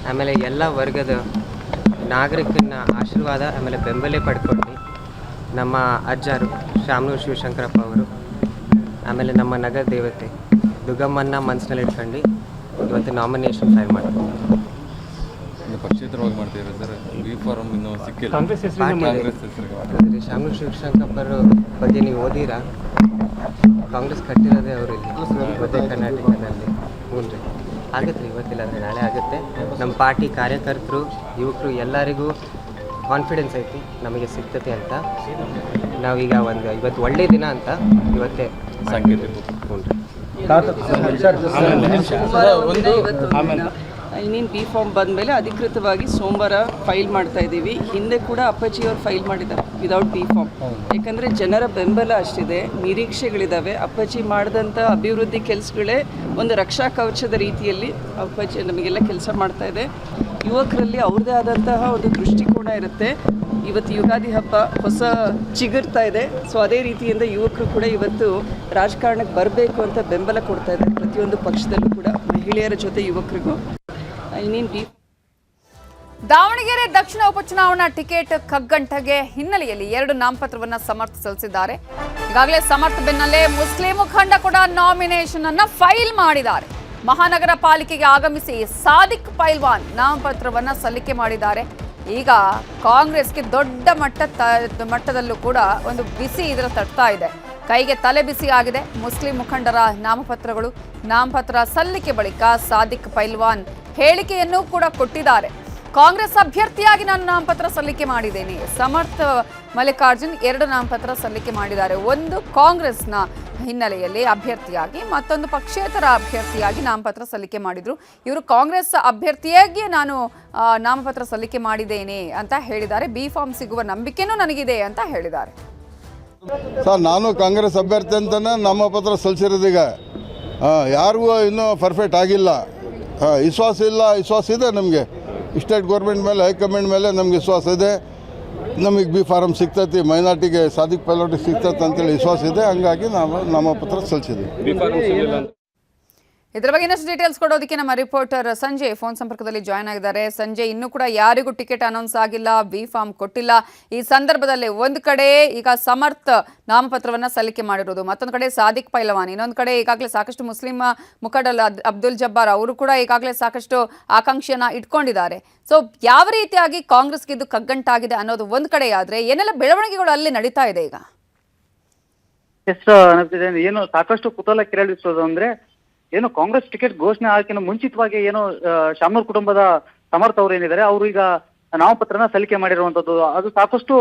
ಆಮೇಲೆ ಎಲ್ಲ ವರ್ಗದ ನಾಗರಿಕನ ಆಶೀರ್ವಾದ ಆಮೇಲೆ ಬೆಂಬಲ ಪಡ್ಕೊಂಡು ನಮ್ಮ ಅಜ್ಜರು ಶಾಮನೂರು ಶಿವಶಂಕರಪ್ಪ ಅವರು, ಆಮೇಲೆ ನಮ್ಮ ನಗರ ದೇವತೆ ದುರ್ಗಮ್ಮನ್ನ ಮನಸ್ಸಿನಲ್ಲಿ ಇಟ್ಕೊಂಡು ಇವತ್ತು ನಾಮಿನೇಷನ್ ಫೈಲ್ ಮಾಡ್ತೀವಿ. ಪಕ್ಷೇತರವಾಗಿ ಮಾಡ್ತೀವಿ ಸರ್. ಬಿ ಫಾರಂ ಇನ್ನೂ ಸಿಕ್ಕಿಲ್ಲ. ಕಾಂಗ್ರೆಸ್ ಶಾಮನೂರು ಶಿವಶಂಕರಪ್ಪರ ಬಗ್ಗೆ ನೀವು ಓದಿರಾ? ಕಾಂಗ್ರೆಸ್ ಕಟ್ಟಿರೋದೇ ಅವರಿಗೆ ಮಧ್ಯ ಕರ್ನಾಟಕದಲ್ಲಿ. ಹ್ಞೂ ರೀ, ಆಗುತ್ತೆ ರೀ, ಇವತ್ತಿಲ್ಲ ಅಂದರೆ ನಾಳೆ ಆಗುತ್ತೆ. ನಮ್ಮ ಪಾರ್ಟಿ ಕಾರ್ಯಕರ್ತರು, ಯುವಕರು ಎಲ್ಲರಿಗೂ ಕಾನ್ಫಿಡೆನ್ಸ್ ಐತಿ ನಮಗೆ ಸಿಗ್ತತೆ ಅಂತ. ನಾವೀಗ ಇವತ್ತು ಒಳ್ಳೆಯ ದಿನ ಅಂತ ಇವತ್ತೇ ಸಾಂಕೇತಿಕ. ಹ್ಞೂ ರೀ. ಇನ್ನೇನು ಬಿ ಫಾರ್ಮ್ ಬಂದಮೇಲೆ ಅಧಿಕೃತವಾಗಿ ಸೋಮವಾರ ಫೈಲ್ ಮಾಡ್ತಾ ಇದ್ದೀವಿ. ಹಿಂದೆ ಕೂಡ ಅಪ್ಪಾಜಿಯವರು ಫೈಲ್ ಮಾಡಿದ್ದಾರೆ ವಿದೌಟ್ ಬಿ ಫಾರ್ಮ್. ಯಾಕಂದರೆ ಜನರ ಬೆಂಬಲ ಅಷ್ಟಿದೆ, ನಿರೀಕ್ಷೆಗಳಿದ್ದಾವೆ. ಅಪ್ಪಾಜಿ ಮಾಡಿದಂಥ ಅಭಿವೃದ್ಧಿ ಕೆಲಸಗಳೇ ಒಂದು ರಕ್ಷಾ ಕವಚದ ರೀತಿಯಲ್ಲಿ ಅಪ್ಪಾಜಿ ನಮಗೆಲ್ಲ ಕೆಲಸ ಮಾಡ್ತಾ ಇದೆ. ಯುವಕರಲ್ಲಿ ಅವ್ರದ್ದೇ ಆದಂತಹ ಒಂದು ದೃಷ್ಟಿಕೋನ ಇರುತ್ತೆ. ಇವತ್ತು ಯುಗಾದಿ ಹಬ್ಬ ಹೊಸ ಚಿಗುರ್ತಾ ಇದೆ. ಸೊ ಅದೇ ರೀತಿಯಿಂದ ಯುವಕರು ಕೂಡ ಇವತ್ತು ರಾಜಕಾರಣಕ್ಕೆ ಬರಬೇಕು ಅಂತ ಬೆಂಬಲ ಕೊಡ್ತಾ ಇದ್ದಾರೆ. ಪ್ರತಿಯೊಂದು ಪಕ್ಷದಲ್ಲೂ ಕೂಡ ಮಹಿಳೆಯರ ಜೊತೆ ಯುವಕರಿಗೂ ಇನ್ನೇನು ದಾವಣಗೆರೆ ದಕ್ಷಿಣ ಉಪಚುನಾವಣಾ ಟಿಕೆಟ್ ಕಗ್ಗಂಟಗೆ ಹಿನ್ನೆಲೆಯಲ್ಲಿ 2 ನಾಮಪತ್ರವನ್ನ ಸಮರ್ಥ ಸಲ್ಲಿಸಿದ್ದಾರೆ. ಈಗಾಗಲೇ ಸಮರ್ಥ ಬೆನ್ನಲ್ಲೇ ಮುಸ್ಲಿಂ ಮುಖಂಡ ಕೂಡ ನಾಮಿನೇಷನ್ ಅನ್ನ ಫೈಲ್ ಮಾಡಿದ್ದಾರೆ. ಮಹಾನಗರ ಪಾಲಿಕೆಗೆ ಆಗಮಿಸಿ ಸಾದಿಕ್ ಪೈಲ್ವಾನ್ ನಾಮಪತ್ರವನ್ನ ಸಲ್ಲಿಕೆ ಮಾಡಿದ್ದಾರೆ. ಈಗ ಕಾಂಗ್ರೆಸ್ಗೆ ದೊಡ್ಡ ಮಟ್ಟದಲ್ಲೂ ಕೂಡ ಒಂದು ಬಿಸಿ ಇದರ ತಟ್ತಾ ಇದೆ. ಕೈಗೆ ತಲೆ ಬಿಸಿ ಆಗಿದೆ. ಮುಸ್ಲಿಂ ಮುಖಂಡರ ನಾಮಪತ್ರ ಸಲ್ಲಿಕೆ ಬಳಿಕ ಸಾದಿಕ್ ಪೈಲ್ವಾನ್ ಹೇಳಿಕೆಯನ್ನು ಕೂಡ ಕೊಟ್ಟಿದ್ದಾರೆ. ಕಾಂಗ್ರೆಸ್ ಅಭ್ಯರ್ಥಿಯಾಗಿ ನಾನು ನಾಮಪತ್ರ ಸಲ್ಲಿಕೆ ಮಾಡಿದ್ದೇನೆ. ಸಮರ್ಥ ಮಲ್ಲಿಕಾರ್ಜುನ್ 2 ನಾಮಪತ್ರ ಸಲ್ಲಿಕೆ ಮಾಡಿದ್ದಾರೆ. ಒಂದು ಕಾಂಗ್ರೆಸ್ನ ಹಿನ್ನೆಲೆಯಲ್ಲಿ ಅಭ್ಯರ್ಥಿಯಾಗಿ, ಮತ್ತೊಂದು ಪಕ್ಷೇತರ ಅಭ್ಯರ್ಥಿಯಾಗಿ ನಾಮಪತ್ರ ಸಲ್ಲಿಕೆ ಮಾಡಿದ್ರು. ಇವರು ಕಾಂಗ್ರೆಸ್ ಅಭ್ಯರ್ಥಿಯಾಗಿ ನಾನು ನಾಮಪತ್ರ ಸಲ್ಲಿಕೆ ಮಾಡಿದ್ದೇನೆ ಅಂತ ಹೇಳಿದ್ದಾರೆ. ಬಿ ಫಾರ್ಮ್ ಸಿಗುವ ನಂಬಿಕೆನೂ ನನಗಿದೆ ಅಂತ ಹೇಳಿದ್ದಾರೆ. ಸರ್, ನಾನು ಕಾಂಗ್ರೆಸ್ ಅಭ್ಯರ್ಥಿ ಅಂತಲೇ ನಾಮಪತ್ರ ಸಲ್ಲಿಸಿರೋದೀಗ. ಯಾರಿಗೂ ಇನ್ನೂ ಪರ್ಫೆಕ್ಟ್ ಆಗಿಲ್ಲ. ವಿಶ್ವಾಸ ಇದೆ ನಮಗೆ. ಸ್ಟೇಟ್ ಗೌರ್ಮೆಂಟ್ ಮೇಲೆ, ಹೈಕಮಾಂಡ್ ಮೇಲೆ ನಮಗೆ ವಿಶ್ವಾಸ ಇದೆ. ನಮಗೆ ಬಿ ಫಾರಮ್ ಸಿಗ್ತೈತಿ, ಮೈನಾರಿಟಿಗೆ ಸಾದಿಕ್ ಪೈಲೋಟಿಗೆ ಸಿಗ್ತೈತೆ ಅಂತೇಳಿ ವಿಶ್ವಾಸ ಇದೆ. ಹಂಗಾಗಿ ನಾವು ನಾಮಪತ್ರ ಸಲ್ಲಿಸಿದ್ವಿ. ಇದರ ಬಗ್ಗೆ ಇನ್ನಷ್ಟು ಡೀಟೇಲ್ಸ್ ಕೊಡೋದಕ್ಕೆ ನಮ್ಮ ರಿಪೋರ್ಟರ್ ಸಂಜಯ್ ಫೋನ್ ಸಂಪರ್ಕದಲ್ಲಿ ಜಾಯ್ನ್ ಆಗಿದ್ದಾರೆ. ಸಂಜಯ್, ಇನ್ನೂ ಕೂಡ ಯಾರಿಗೂ ಟಿಕೆಟ್ ಅನೌನ್ಸ್ ಆಗಿಲ್ಲ, ಬಿ ಫಾರ್ಮ್ ಕೊಟ್ಟಿಲ್ಲ. ಈ ಸಂದರ್ಭದಲ್ಲಿ ಒಂದು ಕಡೆ ಈಗ ಸಮರ್ಥ ನಾಮಪತ್ರವನ್ನ ಸಲ್ಲಿಕೆ ಮಾಡಿರೋದು, ಮತ್ತೊಂದು ಕಡೆ ಸಾದಿಕ್ ಪೈಲ್ವಾನ್, ಇನ್ನೊಂದು ಕಡೆ ಈಗಾಗಲೇ ಸಾಕಷ್ಟು ಮುಸ್ಲಿಂ ಮುಖಂಡ ಅಬ್ದುಲ್ ಜಬ್ಬಾರ್ ಅವರು ಕೂಡ ಈಗಾಗಲೇ ಸಾಕಷ್ಟು ಆಕಾಂಕ್ಷೆಯನ್ನ ಇಟ್ಕೊಂಡಿದ್ದಾರೆ. ಸೊ ಯಾವ ರೀತಿಯಾಗಿ ಕಾಂಗ್ರೆಸ್ಗೆ ಇದು ಕಗ್ಗಂಟಾಗಿದೆ ಅನ್ನೋದು ಒಂದು ಕಡೆ ಆದ್ರೆ, ಏನೆಲ್ಲ ಬೆಳವಣಿಗೆಗಳು ಅಲ್ಲಿ ನಡೀತಾ ಇದೆ ಈಗ? ಏನು ಸಾಕಷ್ಟು ಕುತೂಹಲ ಕೆರಳಿಸೋದು ಅಂದ್ರೆ, ಏನು ಕಾಂಗ್ರೆಸ್ ಟಿಕೆಟ್ ಘೋಷಣೆ ಆಗೋಕ್ಕಿಂತ ಮುಂಚಿತವಾಗಿ ಏನು ಶಾಮನೂರ್ ಕುಟುಂಬದ ಸಮರ್ಥ ಅವರು ಏನಿದ್ದಾರೆ, ಅವರು ಈಗ ನಾಮಪತ್ರನ ಸಲ್ಲಿಕೆ ಮಾಡಿರುವಂತದ್ದು, ಅದು ಸಾಕಷ್ಟು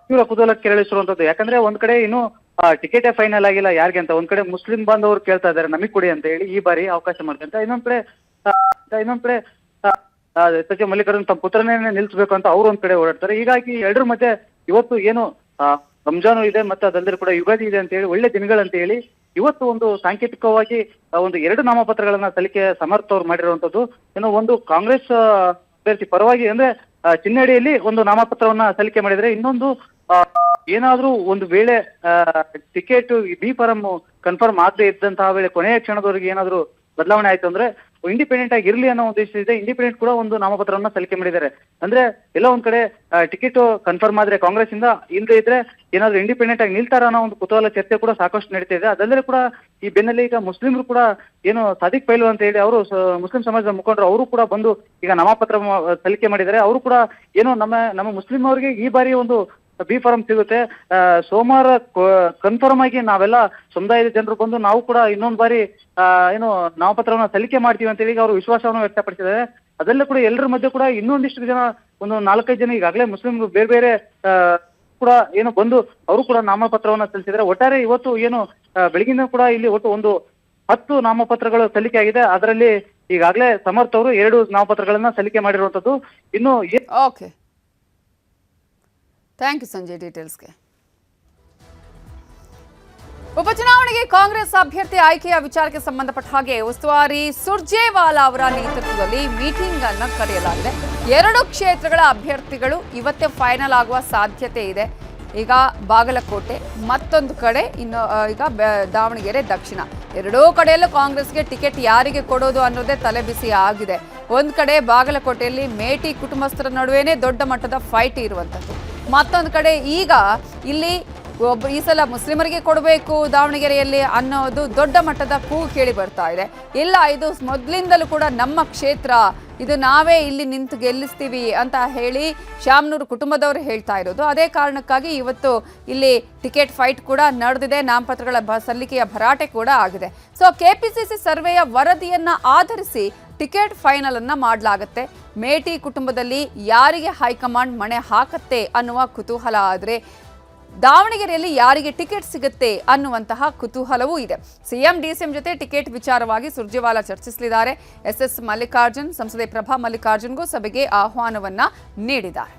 ತೀವ್ರ ಕುತೂಹಲ ಕೆರಳಿಸಿರುವಂತದ್ದು. ಯಾಕಂದ್ರೆ ಒಂದ್ ಕಡೆ ಇನ್ನು ಟಿಕೆಟೇ ಫೈನಲ್ ಆಗಿಲ್ಲ ಯಾರಿಗೆ ಅಂತ. ಒಂದ್ ಕಡೆ ಮುಸ್ಲಿಂ ಬಾಂಧವರು ಕೇಳ್ತಾ ಇದ್ದಾರೆ ನಮಗ್ ಕೊಡಿ ಅಂತ ಹೇಳಿ, ಈ ಬಾರಿ ಅವಕಾಶ ಮಾಡ್ಕೊಂತ. ಇನ್ನೊಂದ್ ಕಡೆ ಸಚಿವ ಮಲ್ಲಿಕಾರ್ಜುನ್ ತಮ್ಮ ಪುತ್ರನೇ ನಿಲ್ಲಿಸಬೇಕು ಅಂತ ಅವ್ರು ಒಂದ್ ಕಡೆ ಓಡಾಡ್ತಾರೆ. ಹೀಗಾಗಿ ಎರಡರ ಮಧ್ಯೆ ಇವತ್ತು ಏನು ರಂಜಾನು ಇದೆ ಮತ್ತೆ ಅದಲ್ಲದೆ ಕೂಡ ಯುಗಾದಿ ಇದೆ ಅಂತ ಹೇಳಿ ಒಳ್ಳೆ ದಿನಗಳಂತ ಹೇಳಿ ಇವತ್ತು ಒಂದು ಸಾಂಕೇತಿಕವಾಗಿ ಒಂದು 2 ನಾಮಪತ್ರಗಳನ್ನ ಸಲ್ಲಿಕೆ ಸಮರ್ಥ ಅವ್ರು ಮಾಡಿರುವಂತದ್ದು. ಇನ್ನು ಒಂದು ಕಾಂಗ್ರೆಸ್ ಅಭ್ಯರ್ಥಿ ಪರವಾಗಿ ಅಂದ್ರೆ ಚಿನ್ನಡಿಯಲ್ಲಿ ಒಂದು ನಾಮಪತ್ರವನ್ನ ಸಲ್ಲಿಕೆ ಮಾಡಿದ್ರೆ, ಇನ್ನೊಂದು ಏನಾದ್ರೂ ಒಂದು ವೇಳೆ ಟಿಕೆಟ್ ಬಿ ಫಾರಂ ಕನ್ಫರ್ಮ್ ಆಗದೆ ಇದ್ದಂತಹ ವೇಳೆ ಕೊನೆಯ ಕ್ಷಣದವರೆಗೆ ಏನಾದ್ರು ಬದಲಾವಣೆ ಆಯ್ತು ಅಂದ್ರೆ ಇಂಡಿಪೆಂಡೆಂಟ್ ಆಗಿ ಇರ್ಲಿ ಅನ್ನೋ ಉದ್ದೇಶ ಇದೆ. ಇಂಡಿಪೆಂಡೆಂಟ್ ಕೂಡ ಒಂದು ನಾಮಪತ್ರವನ್ನ ಸಲ್ಲಿಕೆ ಮಾಡಿದ್ದಾರೆ. ಅಂದ್ರೆ ಎಲ್ಲ ಒಂದ್ ಕಡೆ ಟಿಕೆಟ್ ಕನ್ಫರ್ಮ್ ಆದ್ರೆ ಕಾಂಗ್ರೆಸ್ ಇಂದ, ಇಲ್ಲದೆ ಇದ್ರೆ ಏನಾದ್ರು ಇಂಡಿಪೆಂಡೆಂಟ್ ಆಗಿ ನಿಲ್ತಾರ ಅನ್ನೋ ಒಂದು ಕುತೂಹಲ ಚರ್ಚೆ ಕೂಡ ಸಾಕಷ್ಟು ನಡೀತಾ ಇದೆ. ಅದಲ್ಲದೆ ಕೂಡ ಈ ಬೆನ್ನಲ್ಲೇ ಈಗ ಮುಸ್ಲಿಮರು ಕೂಡ ಏನು ಸಾದಿಕ್ ಪೈಲ್ವಾನ್ ಅಂತ ಹೇಳಿ ಅವರು ಮುಸ್ಲಿಂ ಸಮಾಜದ ಮುಖಂಡರು ಅವರು ಕೂಡ ಬಂದು ಈಗ ನಾಮಪತ್ರ ಸಲ್ಲಿಕೆ ಮಾಡಿದ್ದಾರೆ. ಅವರು ಕೂಡ ಏನು ನಮ್ಮ ಮುಸ್ಲಿಂ ಅವರಿಗೆ ಈ ಬಾರಿ ಒಂದು ಬಿ ಫಾರಂ ಸಿಗುತ್ತೆ, ಸೋಮವಾರ ಕನ್ಫರ್ಮ್ ಆಗಿ ನಾವೆಲ್ಲ ಸಮುದಾಯದ ಜನರು ಬಂದು ನಾವು ಕೂಡ ಇನ್ನೊಂದು ಬಾರಿ ಏನು ನಾಮಪತ್ರವನ್ನ ಸಲ್ಲಿಕೆ ಮಾಡ್ತೀವಿ ಅಂತ ಹೇಳಿ ಅವರು ವಿಶ್ವಾಸವನ್ನು ವ್ಯಕ್ತಪಡಿಸಿದ್ದಾರೆ. ಅದೆಲ್ಲ ಕೂಡ ಎಲ್ಲರ ಮಧ್ಯೆ ಕೂಡ ಇನ್ನೊಂದಿಷ್ಟು ಜನ, ಒಂದು 4-5 ಜನ ಈಗಾಗಲೇ ಮುಸ್ಲಿಂ ಬೇರೆ ಬೇರೆ ಕೂಡ ಏನು ಬಂದು ಅವರು ಕೂಡ ನಾಮಪತ್ರವನ್ನ ಸಲ್ಲಿಸಿದ್ದಾರೆ. ಒಟ್ಟಾರೆ ಇವತ್ತು ಏನು ಬೆಳಗಿನ ಕೂಡ ಇಲ್ಲಿ ಒಟ್ಟು ಒಂದು 10 ನಾಮಪತ್ರಗಳು ಸಲ್ಲಿಕೆ ಆಗಿದೆ. ಅದರಲ್ಲಿ ಈಗಾಗಲೇ ಸಮರ್ಥ ಅವರು 2 ನಾಮಪತ್ರಗಳನ್ನ ಸಲ್ಲಿಕೆ ಮಾಡಿರುವಂತದ್ದು. ಇನ್ನು ಓಕೆ, ಥ್ಯಾಂಕ್ ಯು ಸಂಜಯ್ ಡೀಟೇಲ್ಸ್ಗೆ. ಉಪಚುನಾವಣೆಗೆ ಕಾಂಗ್ರೆಸ್ ಅಭ್ಯರ್ಥಿ ಆಯ್ಕೆಯ ವಿಚಾರಕ್ಕೆ ಸಂಬಂಧಪಟ್ಟ ಹಾಗೆ ಉಸ್ತುವಾರಿ ಸುರ್ಜೇವಾಲಾ ಅವರ ನೇತೃತ್ವದಲ್ಲಿ ಮೀಟಿಂಗ್ ಅನ್ನು ಕರೆಯಲಾಗಿದೆ. 2 ಕ್ಷೇತ್ರಗಳ ಅಭ್ಯರ್ಥಿಗಳು ಇವತ್ತೇ ಫೈನಲ್ ಆಗುವ ಸಾಧ್ಯತೆ ಇದೆ. ಈಗ ಬಾಗಲಕೋಟೆ, ಮತ್ತೊಂದು ಕಡೆ ಇನ್ನು ಈಗ ದಾವಣಗೆರೆ ದಕ್ಷಿಣ, 2 ಕಡೆಯಲ್ಲೂ ಕಾಂಗ್ರೆಸ್ಗೆ ಟಿಕೆಟ್ ಯಾರಿಗೆ ಕೊಡೋದು ಅನ್ನೋದೇ ತಲೆಬಿಸಿ ಆಗಿದೆ. ಒಂದು ಕಡೆ ಬಾಗಲಕೋಟೆಯಲ್ಲಿ ಮೇಟಿ ಕುಟುಂಬಸ್ಥರ ನಡುವೆನೇ ದೊಡ್ಡ ಮಟ್ಟದ ಫೈಟ್ ಇರುವಂಥದ್ದು. ಮತ್ತೊಂದು ಕಡೆ ಈಗ ಇಲ್ಲಿ ಈ ಸಲ ಮುಸ್ಲಿಮರಿಗೆ ಕೊಡಬೇಕು ದಾವಣಗೆರೆಯಲ್ಲಿ ಅನ್ನೋದು ದೊಡ್ಡ ಮಟ್ಟದ ಕೂಗು ಕೇಳಿ ಬರ್ತಾ ಇದೆ. ಇಲ್ಲ, ಇದು ಮೊದಲಿಂದಲೂ ಕೂಡ ನಮ್ಮ ಕ್ಷೇತ್ರ, ಇದು ನಾವೇ ಇಲ್ಲಿ ನಿಂತು ಗೆಲ್ಲಿಸ್ತೀವಿ ಅಂತ ಹೇಳಿ ಶಾಮನೂರು ಕುಟುಂಬದವರು ಹೇಳ್ತಾ ಇರೋದು. ಅದೇ ಕಾರಣಕ್ಕಾಗಿ ಇವತ್ತು ಇಲ್ಲಿ ಟಿಕೆಟ್ ಫೈಟ್ ಕೂಡ ನಡೆದಿದೆ, ನಾಮಪತ್ರಗಳ ಸಲ್ಲಿಕೆಯ ಭರಾಟೆ ಕೂಡ ಆಗಿದೆ. ಸೊ ಕೆಪಿಸಿಸಿ ಸರ್ವೆಯ ವರದಿಯನ್ನ ಆಧರಿಸಿ ಟಿಕೆಟ್ ಫೈನಲ್ ಅನ್ನ ಮಾಡಲಾಗುತ್ತೆ. ಮೇಟಿ ಕುಟುಂಬದಲ್ಲಿ ಯಾರಿಗೆ ಹೈಕಮಾಂಡ್ ಮಣೆ ಹಾಕತ್ತೆ ಅನ್ನುವ ಕುತೂಹಲ ಆದರೆ ದಾವಣಗೆರೆಯಲ್ಲಿ ಯಾರಿಗೆ ಟಿಕೆಟ್ ಸಿಗುತ್ತೆ ಅನ್ನುವಂತಹ ಕುತೂಹಲವೂ ಇದೆ. ಸಿಎಂ ಡಿಸಿಎಂ ಜೊತೆ ಟಿಕೆಟ್ ವಿಚಾರವಾಗಿ ಸುರ್ಜೇವಾಲಾ ಚರ್ಚಿಸಲಿದ್ದಾರೆ. ಎಸ್ ಮಲ್ಲಿಕಾರ್ಜುನ್, ಸಂಸದೆ ಪ್ರಭಾ ಮಲ್ಲಿಕಾರ್ಜುನ್ಗೂ ಸಭೆಗೆ ಆಹ್ವಾನವನ್ನ ನೀಡಿದ್ದಾರೆ.